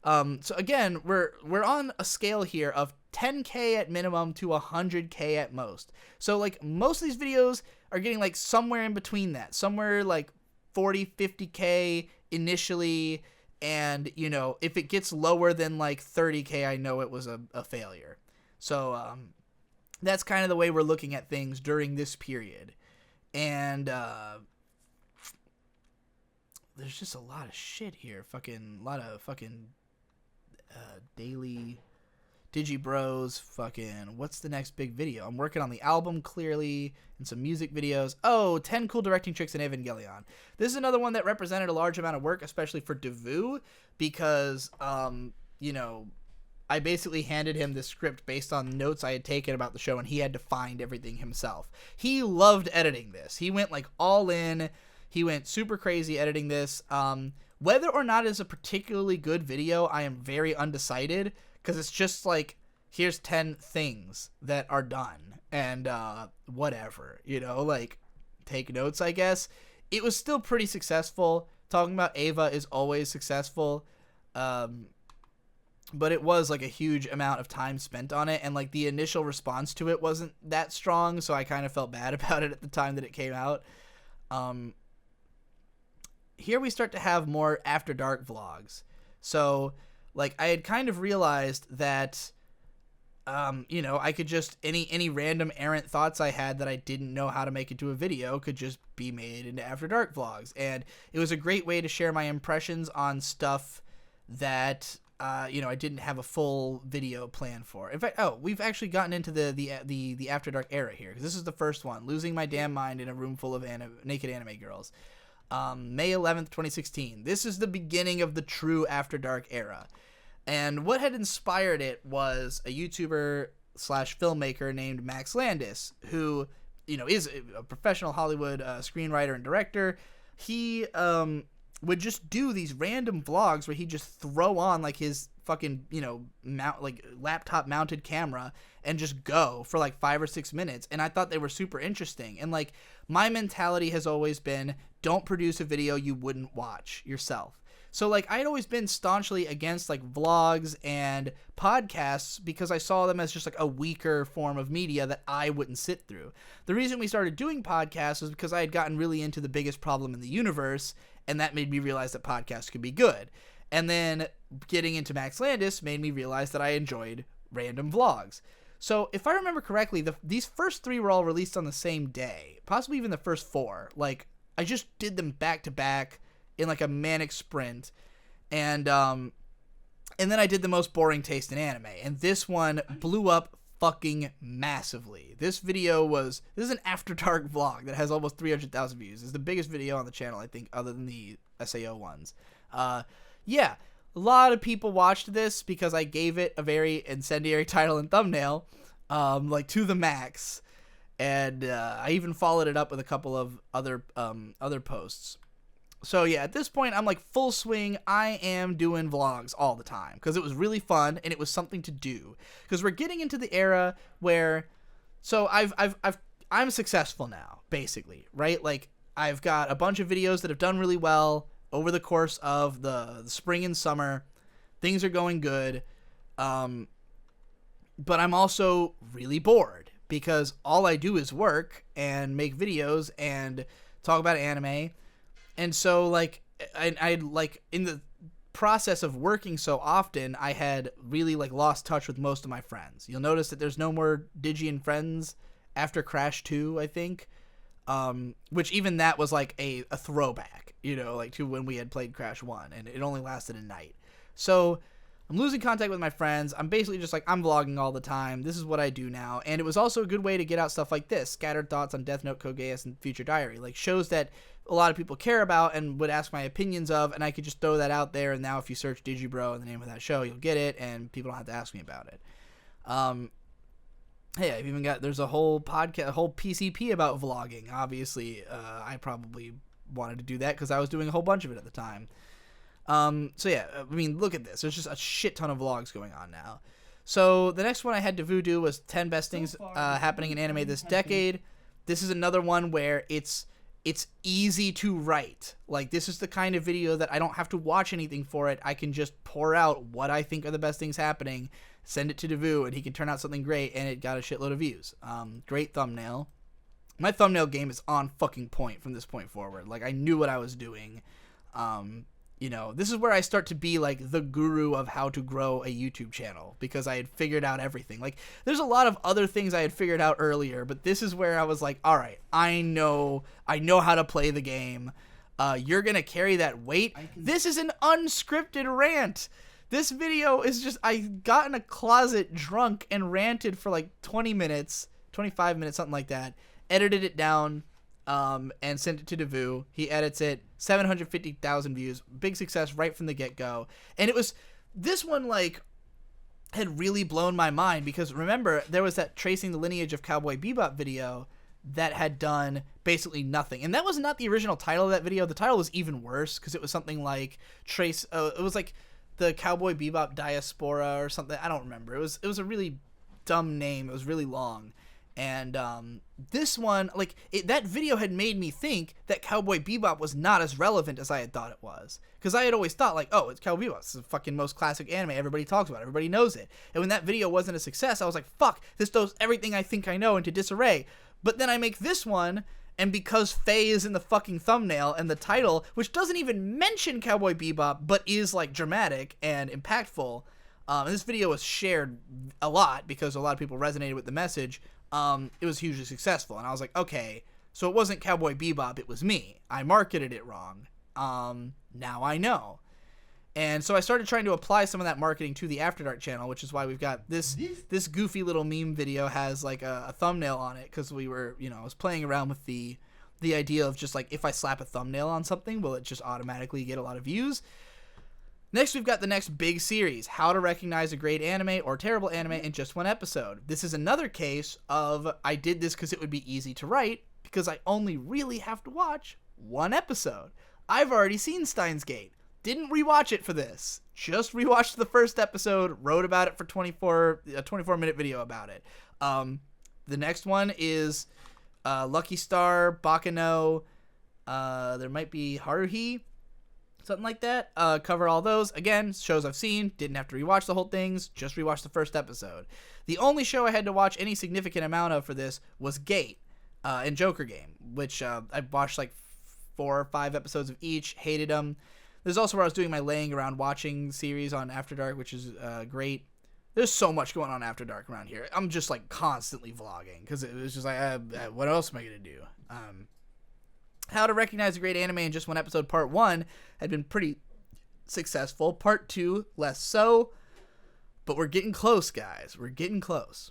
Speaker 1: So again, we're on a scale here of 10K at minimum to 100K at most. So like most of these videos are getting like somewhere in between that. Somewhere like 40, 50K initially, and if it gets lower than like 30K, I know it was a failure. So that's kind of the way we're looking at things during this period. And there's just a lot of shit here. A lot of daily Digibros, what's the next big video? I'm working on the album, clearly, and some music videos. 10 cool directing tricks in Evangelion. This is another one that represented a large amount of work, especially for Devu, because, I basically handed him the script based on notes I had taken about the show, and he had to find everything himself. He loved editing this. He went, all in. He went super crazy editing this. Whether or not it's a particularly good video, I am very undecided, because it's just like, here's 10 things that are done, and whatever, take notes, I guess. It was still pretty successful. Talking about Ava is always successful, but it was like a huge amount of time spent on it, and like the initial response to it wasn't that strong, so I kind of felt bad about it at the time that it came out. Here we start to have more After Dark vlogs. So like I had kind of realized that I could just any random errant thoughts I had that I didn't know how to make into a video could just be made into After Dark vlogs, and it was a great way to share my impressions on stuff that I didn't have a full video plan for. In fact, we've actually gotten into the After Dark era here, because this is the first one, Losing My Damn Mind in a Room Full of Naked Anime Girls. May 11th, 2016. This is the beginning of the true After Dark era. And what had inspired it was a YouTuber / filmmaker named Max Landis, who, is a professional Hollywood screenwriter and director. He would just do these random vlogs where he'd just throw on like his fucking, laptop mounted camera and just go for like 5 or 6 minutes. And I thought they were super interesting. And like my mentality has always been, don't produce a video you wouldn't watch yourself. So like I had always been staunchly against like vlogs and podcasts because I saw them as just like a weaker form of media that I wouldn't sit through. The reason we started doing podcasts was because I had gotten really into the biggest problem in the universe, and that made me realize that podcasts could be good. And then getting into Max Landis made me realize that I enjoyed random vlogs. So if I remember correctly, these first 3 were all released on the same day, possibly even the first 4. Like I just did them back to back in like a manic sprint, and then I did the most boring taste in anime, and this one blew up fucking massively. This is an After Dark vlog that has almost 300,000 views. It's the biggest video on the channel, I think, other than the SAO ones. Yeah, a lot of people watched this because I gave it a very incendiary title and thumbnail, like to the max. And I even followed it up with a couple of other posts. So yeah, at this point, I'm like full swing. I am doing vlogs all the time because it was really fun and it was something to do. Because we're getting into the era where, so I'm successful now, basically, right? Like I've got a bunch of videos that have done really well over the course of the spring and summer. Things are going good, but I'm also really bored because all I do is work and make videos and talk about anime. And so, like, I like, in the process of working so often, I had really, like, lost touch with most of my friends. You'll notice that there's no more Digi and Friends after Crash 2, I think. Which even that was, like, a throwback, you know, like, to when we had played Crash 1, and it only lasted a night. So I'm losing contact with my friends. I'm basically just like, I'm vlogging all the time. This is what I do now. And it was also a good way to get out stuff like this, scattered thoughts on Death Note, Code Geass, and Future Diary, like shows that a lot of people care about and would ask my opinions of, and I could just throw that out there. And now if you search Digibro in the name of that show, you'll get it, and people don't have to ask me about it. Hey, I've even got, there's a whole podcast, a whole PCP about vlogging. Obviously, I probably wanted to do that because I was doing a whole bunch of it at the time. So yeah, I mean, look at this. There's just a shit ton of vlogs going on now. So the next one I had to voodoo was 10 best things happening in anime this decade. This is another one where it's easy to write. Like, this is the kind of video that I don't have to watch anything for it. I can just pour out what I think are the best things happening, send it to Devu, and he can turn out something great, and it got a shitload of views. Great thumbnail. My thumbnail game is on fucking point from this point forward. Like, I knew what I was doing. You know, this is where I start to be like the guru of how to grow a YouTube channel because I had figured out everything. Like, there's a lot of other things I had figured out earlier, but this is where I was like, all right, I know how to play the game. You're going to carry that weight. This is an unscripted rant. This video is just, I got in a closet drunk and ranted for like 20 minutes, 25 minutes, something like that, edited it down, and sent it to Devu. He edits it, 750,000 views, big success right from the get-go. And it was, this one, like, had really blown my mind because, remember, there was that Tracing the Lineage of Cowboy Bebop video that had done basically nothing. And that was not the original title of that video. The title was even worse because it was something like it was like the Cowboy Bebop Diaspora or something. I don't remember. It was a really dumb name. It was really long. And this one, like, that video had made me think that Cowboy Bebop was not as relevant as I had thought it was. Because I had always thought, like, oh, it's Cowboy Bebop. It's the fucking most classic anime. Everybody talks about it. Everybody knows it. And when that video wasn't a success, I was like, fuck, this throws everything I think I know into disarray. But then I make this one, and because Faye is in the fucking thumbnail and the title, which doesn't even mention Cowboy Bebop, but is, like, dramatic and impactful, and this video was shared a lot because a lot of people resonated with the message, it was hugely successful. And I was like, okay, so it wasn't Cowboy Bebop, it was me. I marketed it wrong. Now I know. And so I started trying to apply some of that marketing to the After Dark channel, which is why we've got this goofy little meme video has like a thumbnail on it, because we were, you know, I was playing around with the idea of just like, if I slap a thumbnail on something, will it just automatically get a lot of views? Next, we've got the next big series, How to Recognize a Great Anime or Terrible Anime in Just One Episode. This is another case of I did this because it would be easy to write, because I only really have to watch one episode. I've already seen Steins Gate. Didn't rewatch it for this. Just rewatched the first episode, wrote about it for a 24-minute video about it. The next one is Lucky Star, Bakano, there might be Haruhi. something like that. Cover all those. Again, shows I've seen. Didn't have to rewatch the whole things. Just rewatched the first episode. The only show I had to watch any significant amount of for this was Gate and Joker Game, which I watched like 4 or 5 episodes of each. Hated them. There's also where I was doing my laying around watching series on After Dark, which is great. There's so much going on After Dark around here. I'm just like constantly vlogging because it was just like, what else am I going to do? How to Recognize a Great Anime in Just One Episode, Part 1 had been pretty successful. Part 2, less so. But we're getting close, guys. We're getting close.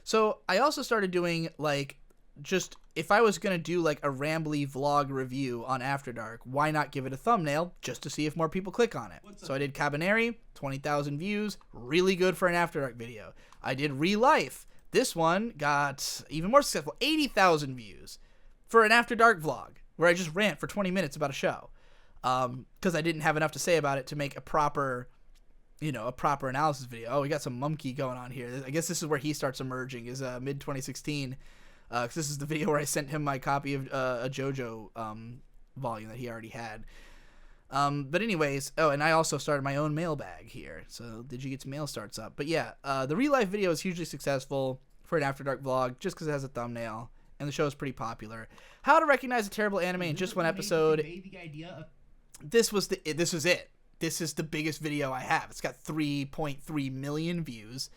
Speaker 1: So I also started doing like, just if I was going to do like a rambly vlog review on After Dark, why not give it a thumbnail just to see if more people click on it? So I did Cabaneri, 20,000 views, really good for an After Dark video. I did Real Life. This one got even more successful, 80,000 views for an After Dark vlog where I just rant for 20 minutes about a show because I didn't have enough to say about it to make a proper analysis video. Oh, we got some monkey going on here. I guess this is where he starts emerging, is mid 2016. Because this is the video where I sent him my copy of a JoJo volume that he already had. But anyways, and I also started my own mailbag here. So Digigit's mail starts up. But yeah, the Real Life video is hugely successful for an After Dark vlog just because it has a thumbnail. And the show is pretty popular. How to Recognize a Terrible Anime in Just One Episode. This was it. This is the biggest video I have. It's got 3.3 million views.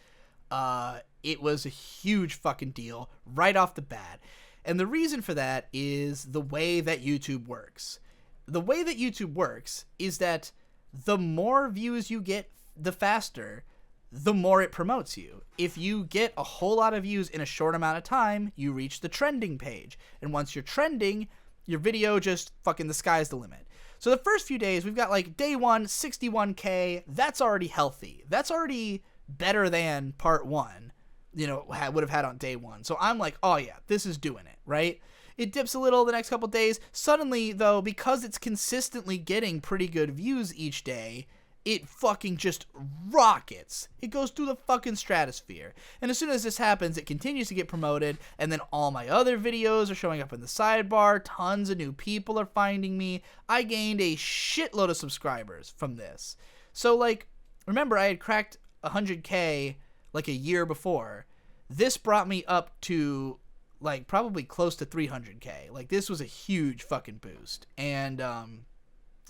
Speaker 1: It was a huge fucking deal right off the bat. And the reason for that is the way that YouTube works. The way that YouTube works is that the more views you get, the faster, the more it promotes you. If you get a whole lot of views in a short amount of time, you reach the trending page. And once you're trending, your video just fucking, the sky's the limit. So the first few days, we've got like day 1, 61K. That's already healthy. That's already better than part 1, would have had on day 1. So I'm like, oh yeah, this is doing it, right? It dips a little the next couple days. Suddenly, though, because it's consistently getting pretty good views each day, it fucking just rockets. It goes through the fucking stratosphere. And as soon as this happens, it continues to get promoted, and then all my other videos are showing up in the sidebar. Tons of new people are finding me. I gained a shitload of subscribers from this. So, like, remember, I had cracked 100K like a year before. This brought me up to like probably close to 300K. Like, this was a huge fucking boost. And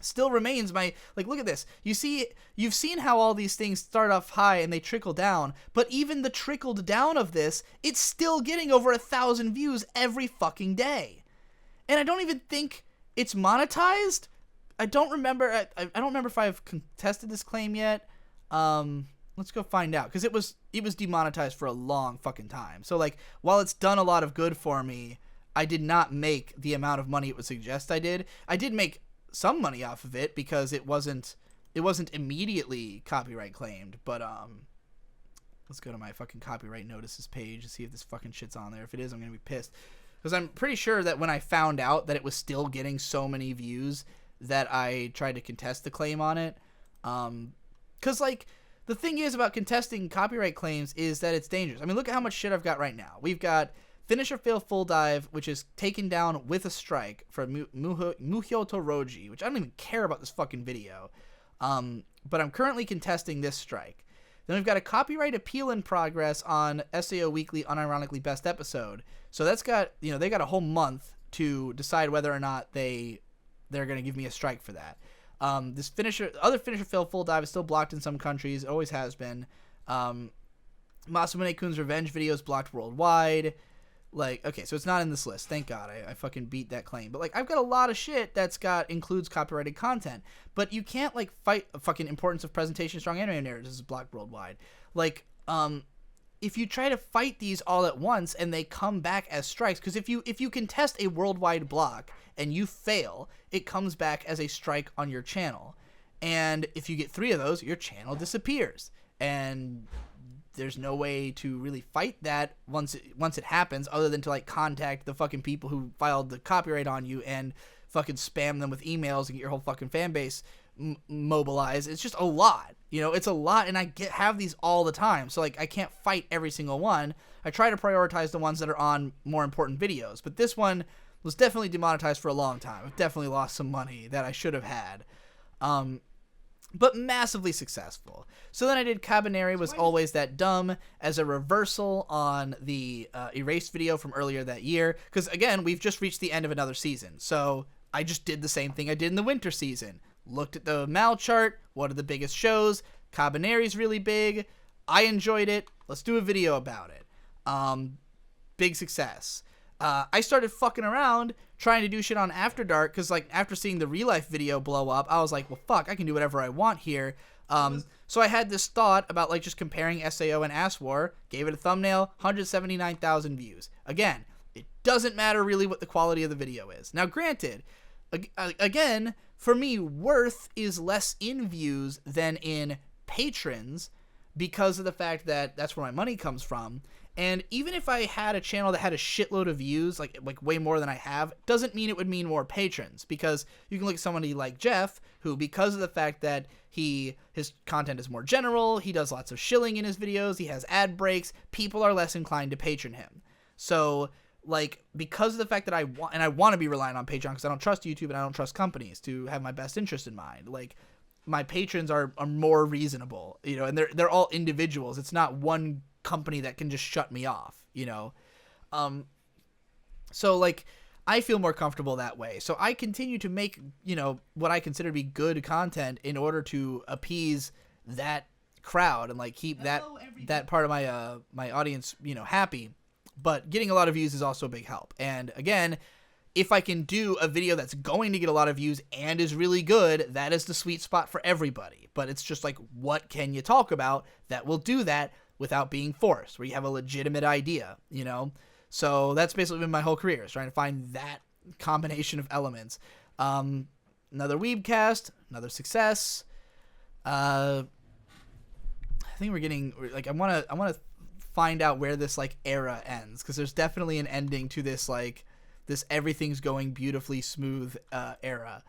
Speaker 1: still remains my, like, look at this. You've seen how all these things start off high and they trickle down, but even the trickled down of this, it's still getting over 1,000 views every fucking day. And I don't even think it's monetized. I don't remember if I've contested this claim yet. Let's go find out, because it was demonetized for a long fucking time. So, like, while it's done a lot of good for me, I did not make the amount of money it would suggest I did. I did make some money off of it because it wasn't immediately copyright claimed. But let's go to my fucking copyright notices page and see if this fucking shit's on there. If it is, I'm gonna be pissed, because I'm pretty sure that when I found out that it was still getting so many views, that I tried to contest the claim on it. Because, like, the thing is about contesting copyright claims is that it's dangerous. I mean, look at how much shit I've got right now. We've got Finish or Fail Full Dive, which is taken down with a strike for Muhyo Toroji, which I don't even care about this fucking video. But I'm currently contesting this strike. Then we've got a copyright appeal in progress on SAO Weekly Unironically Best Episode. So that's got, they got a whole month to decide whether or not they're going to give me a strike for that. This other Finisher Fail Full Dive is still blocked in some countries. It always has been. Masamune-kun's Revenge video is blocked worldwide. Like, okay, so it's not in this list. Thank God. I fucking beat that claim. But, like, I've got a lot of shit that's includes copyrighted content. But you can't, like, fight a fucking importance of presentation, strong anime narratives is blocked worldwide. Like, if you try to fight these all at once and they come back as strikes, because if you contest a worldwide block and you fail, it comes back as a strike on your channel. And if you get 3 of those, your channel disappears. And there's no way to really fight that once it happens, other than to, like, contact the fucking people who filed the copyright on you and fucking spam them with emails and get your whole fucking fan base mobilized. It's just a lot. It's a lot, and I have these all the time. So, like, I can't fight every single one. I try to prioritize the ones that are on more important videos. But this one was definitely demonetized for a long time. I've definitely lost some money that I should have had. But massively successful. So then I did Cabaneri Was Always That Dumb as a reversal on the Erased video from earlier that year. Because, again, we've just reached the end of another season. So I just did the same thing I did in the winter season. Looked at the Mal chart. What are the biggest shows? Cabaneri's really big. I enjoyed it. Let's do a video about it. Big success. I started fucking around trying to do shit on After Dark because, like, after seeing the Real Life video blow up, I was like, well, fuck, I can do whatever I want here. So I had this thought about, like, just comparing SAO and Ass War. Gave it a thumbnail, 179,000 views. Again, it doesn't matter really what the quality of the video is. Now, granted, again, for me, worth is less in views than in patrons because of the fact that that's where my money comes from. And even if I had a channel that had a shitload of views, like way more than I have, doesn't mean it would mean more patrons. Because you can look at somebody like Jeff, who, because of the fact that his content is more general, he does lots of shilling in his videos, he has ad breaks, people are less inclined to patron him. So, like, because of the fact that I want to be reliant on Patreon because I don't trust YouTube and I don't trust companies to have my best interest in mind, like, my patrons are more reasonable, you know, and they're all individuals. It's not one company that can just shut me off, you know. So, like, I feel more comfortable that way. So I continue to make, you know, what I consider to be good content in order to appease that crowd and, like, keep that part of my my audience, you know, happy. But getting a lot of views is also a big help. And again, if I can do a video that's going to get a lot of views and is really good, that is the sweet spot for everybody. But it's just like, what can you talk about that will do that without being forced, where you have a legitimate idea, you know? So that's basically been my whole career, is trying to find that combination of elements. Another Weebcast, another success. I think we're getting, like, I want to find out where this, like, era ends, because there's definitely an ending to this, like, this everything's going beautifully smooth era.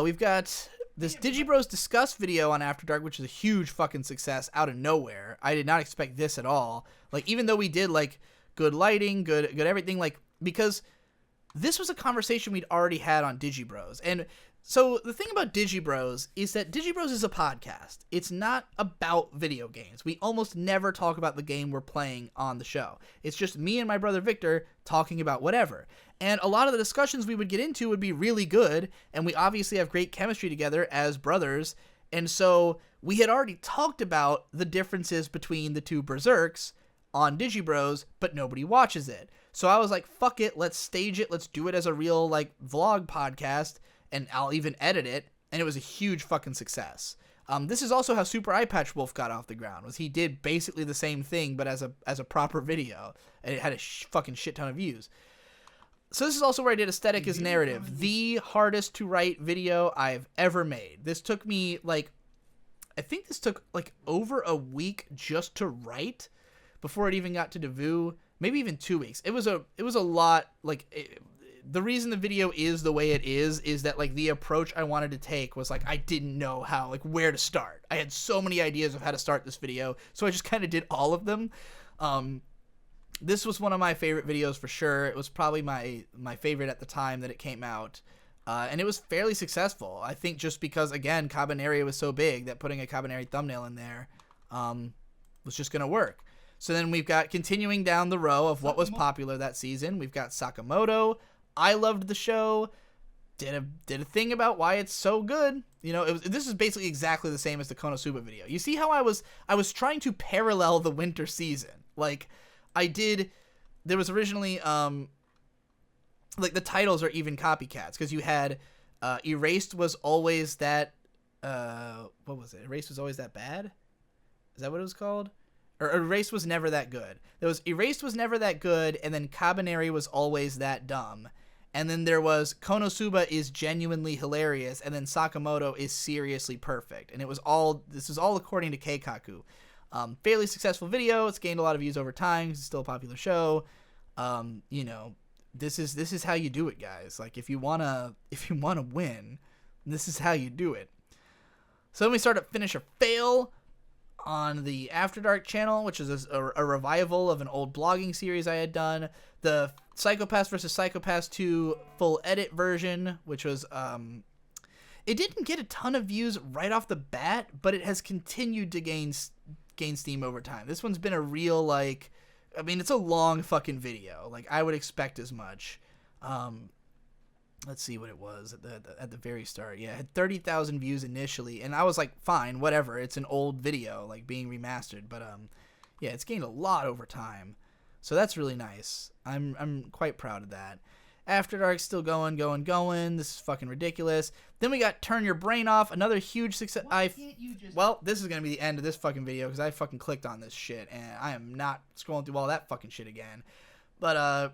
Speaker 1: We've got this Digibros Discuss video on After Dark, which is a huge fucking success out of nowhere. I did not expect this at all. Like, even though we did, like, good lighting, good everything, like, because this was a conversation we'd already had on Digibros. And so the thing about Digibros is that Digibros is a podcast. It's not about video games. We almost never talk about the game we're playing on the show. It's just me and my brother Victor talking about whatever. And a lot of the discussions we would get into would be really good, and we obviously have great chemistry together as brothers. And so we had already talked about the differences between the two Berserks on Digibros, but nobody watches it. So I was like, fuck it, let's stage it, let's do it as a real, like, vlog podcast, and I'll even edit it, and it was a huge fucking success. This is also how Super Eye Patch Wolf got off the ground, was he did basically the same thing, but as a proper video, and it had a fucking shit ton of views. So this is also where I did Aesthetic is Narrative, the hardest to write video I've ever made. This took me, like, I think this took, like, over a week just to write before it even got to Devu, maybe even 2 weeks. It was a lot, like, the reason the video is the way it is that, like, the approach I wanted to take was, like, I didn't know how, like, where to start. I had so many ideas of how to start this video, so I just kind of did all of them. This was one of my favorite videos for sure. It was probably my favorite at the time that it came out. And it was fairly successful. I think just because, again, Cabaneri was so big that putting a Cabaneri thumbnail in there was just going to work. So then we've got, continuing down the row of what was popular that season, we've got Sakamoto. I loved the show. Did a thing about why it's so good. You know, this is basically exactly the same as the Konosuba video. You see how I was trying to parallel the winter season. Like, there was originally, like, the titles are even copycats, because you had, Erased was always that, what was it? Erased was always that bad? Is that what it was called? Or Erased was never that good. There was Erased was never that good, and then Cabaneri was always that dumb. And then there was Konosuba is genuinely hilarious, and then Sakamoto is seriously perfect. And this is all according to Keikaku. Fairly successful video. It's gained a lot of views over time. It's still a popular show. You know, this is how you do it, guys. Like, if you wanna win, this is how you do it. So then we start to finish a fail on the After Dark channel, which is a revival of an old blogging series I had done. The Psycho-Pass vs. Psycho-Pass 2 full edit version, which was It didn't get a ton of views right off the bat, but it has continued to gain steam over time. This one's been a real, like, I mean, it's a long fucking video. Like, I would expect as much. Let's see what it was at the very start. Yeah, it had 30,000 views initially, and I was like, fine, whatever. It's an old video, like, being remastered. But, yeah, it's gained a lot over time. So that's really nice. I'm quite proud of that. After Dark's still going. This is fucking ridiculous. Then we got Turn Your Brain Off, another huge success. Well, this is going to be the end of this fucking video because I fucking clicked on this shit, and I am not scrolling through all that fucking shit again. But,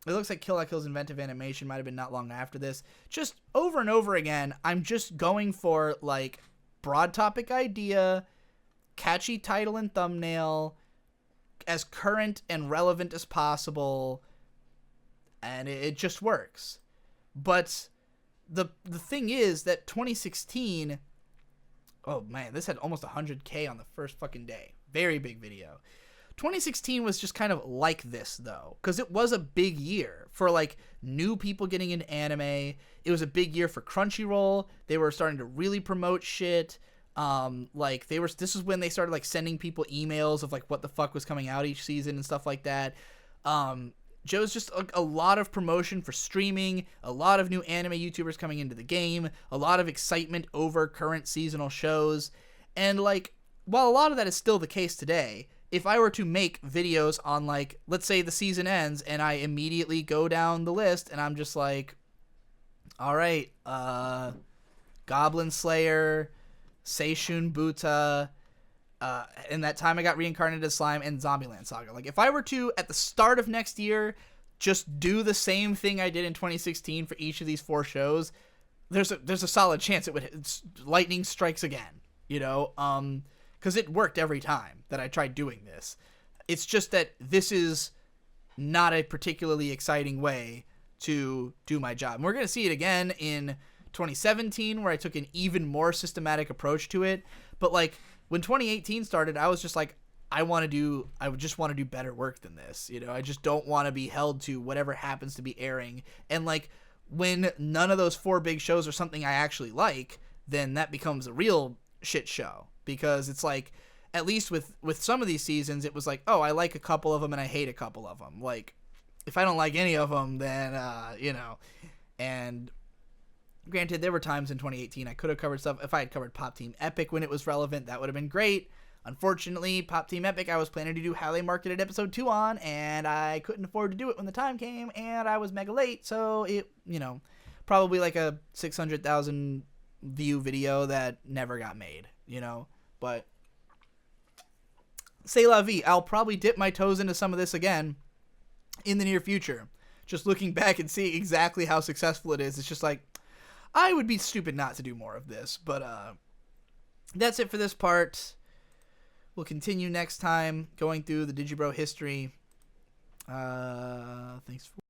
Speaker 1: it looks like Kill La Kill's inventive animation might have been not long after this. Just over and over again, I'm just going for, like, broad topic idea, catchy title and thumbnail, as current and relevant as possible, and it just works. But the thing is that 2016, oh man, this had almost 100K on the first fucking day. Very big video. 2016 was just kind of like this, though, because it was a big year for, like, new people getting into anime. It was a big year for Crunchyroll. They were starting to really promote shit. This is when they started, like, sending people emails of, like, what the fuck was coming out each season and stuff like that. Joe's just a lot of promotion for streaming, a lot of new anime YouTubers coming into the game, a lot of excitement over current seasonal shows. And, like, while a lot of that is still the case today, if I were to make videos on, like, let's say the season ends and I immediately go down the list and I'm just like, all right, Goblin Slayer, Seishun Buta, in that time I got reincarnated as slime, and Zombieland Saga. Like, if I were to, at the start of next year, just do the same thing I did in 2016 for each of these 4 shows, there's a solid chance lightning strikes again, you know? Because it worked every time that I tried doing this. It's just that this is not a particularly exciting way to do my job. And we're going to see it again in 2017, where I took an even more systematic approach to it. But, like, when 2018 started, I was just like, I would just want to do better work than this. You know, I just don't want to be held to whatever happens to be airing. And, like, when none of those 4 big shows are something I actually like, then that becomes a real shit show. Because it's like, at least with some of these seasons, it was like, oh, I like a couple of them and I hate a couple of them. Like, if I don't like any of them, then, you know. And granted, there were times in 2018 I could have covered stuff. If I had covered Pop Team Epic when it was relevant, that would have been great. Unfortunately, Pop Team Epic, I was planning to do How They Marketed Episode 2 on, and I couldn't afford to do it when the time came, and I was mega late, so it, you know, probably like a 600,000 view video that never got made, you know. But c'est la vie. I'll probably dip my toes into some of this again in the near future. Just looking back and seeing exactly how successful it is, it's just like, I would be stupid not to do more of this. But that's it for this part. We'll continue next time going through the Digibro history. Thanks for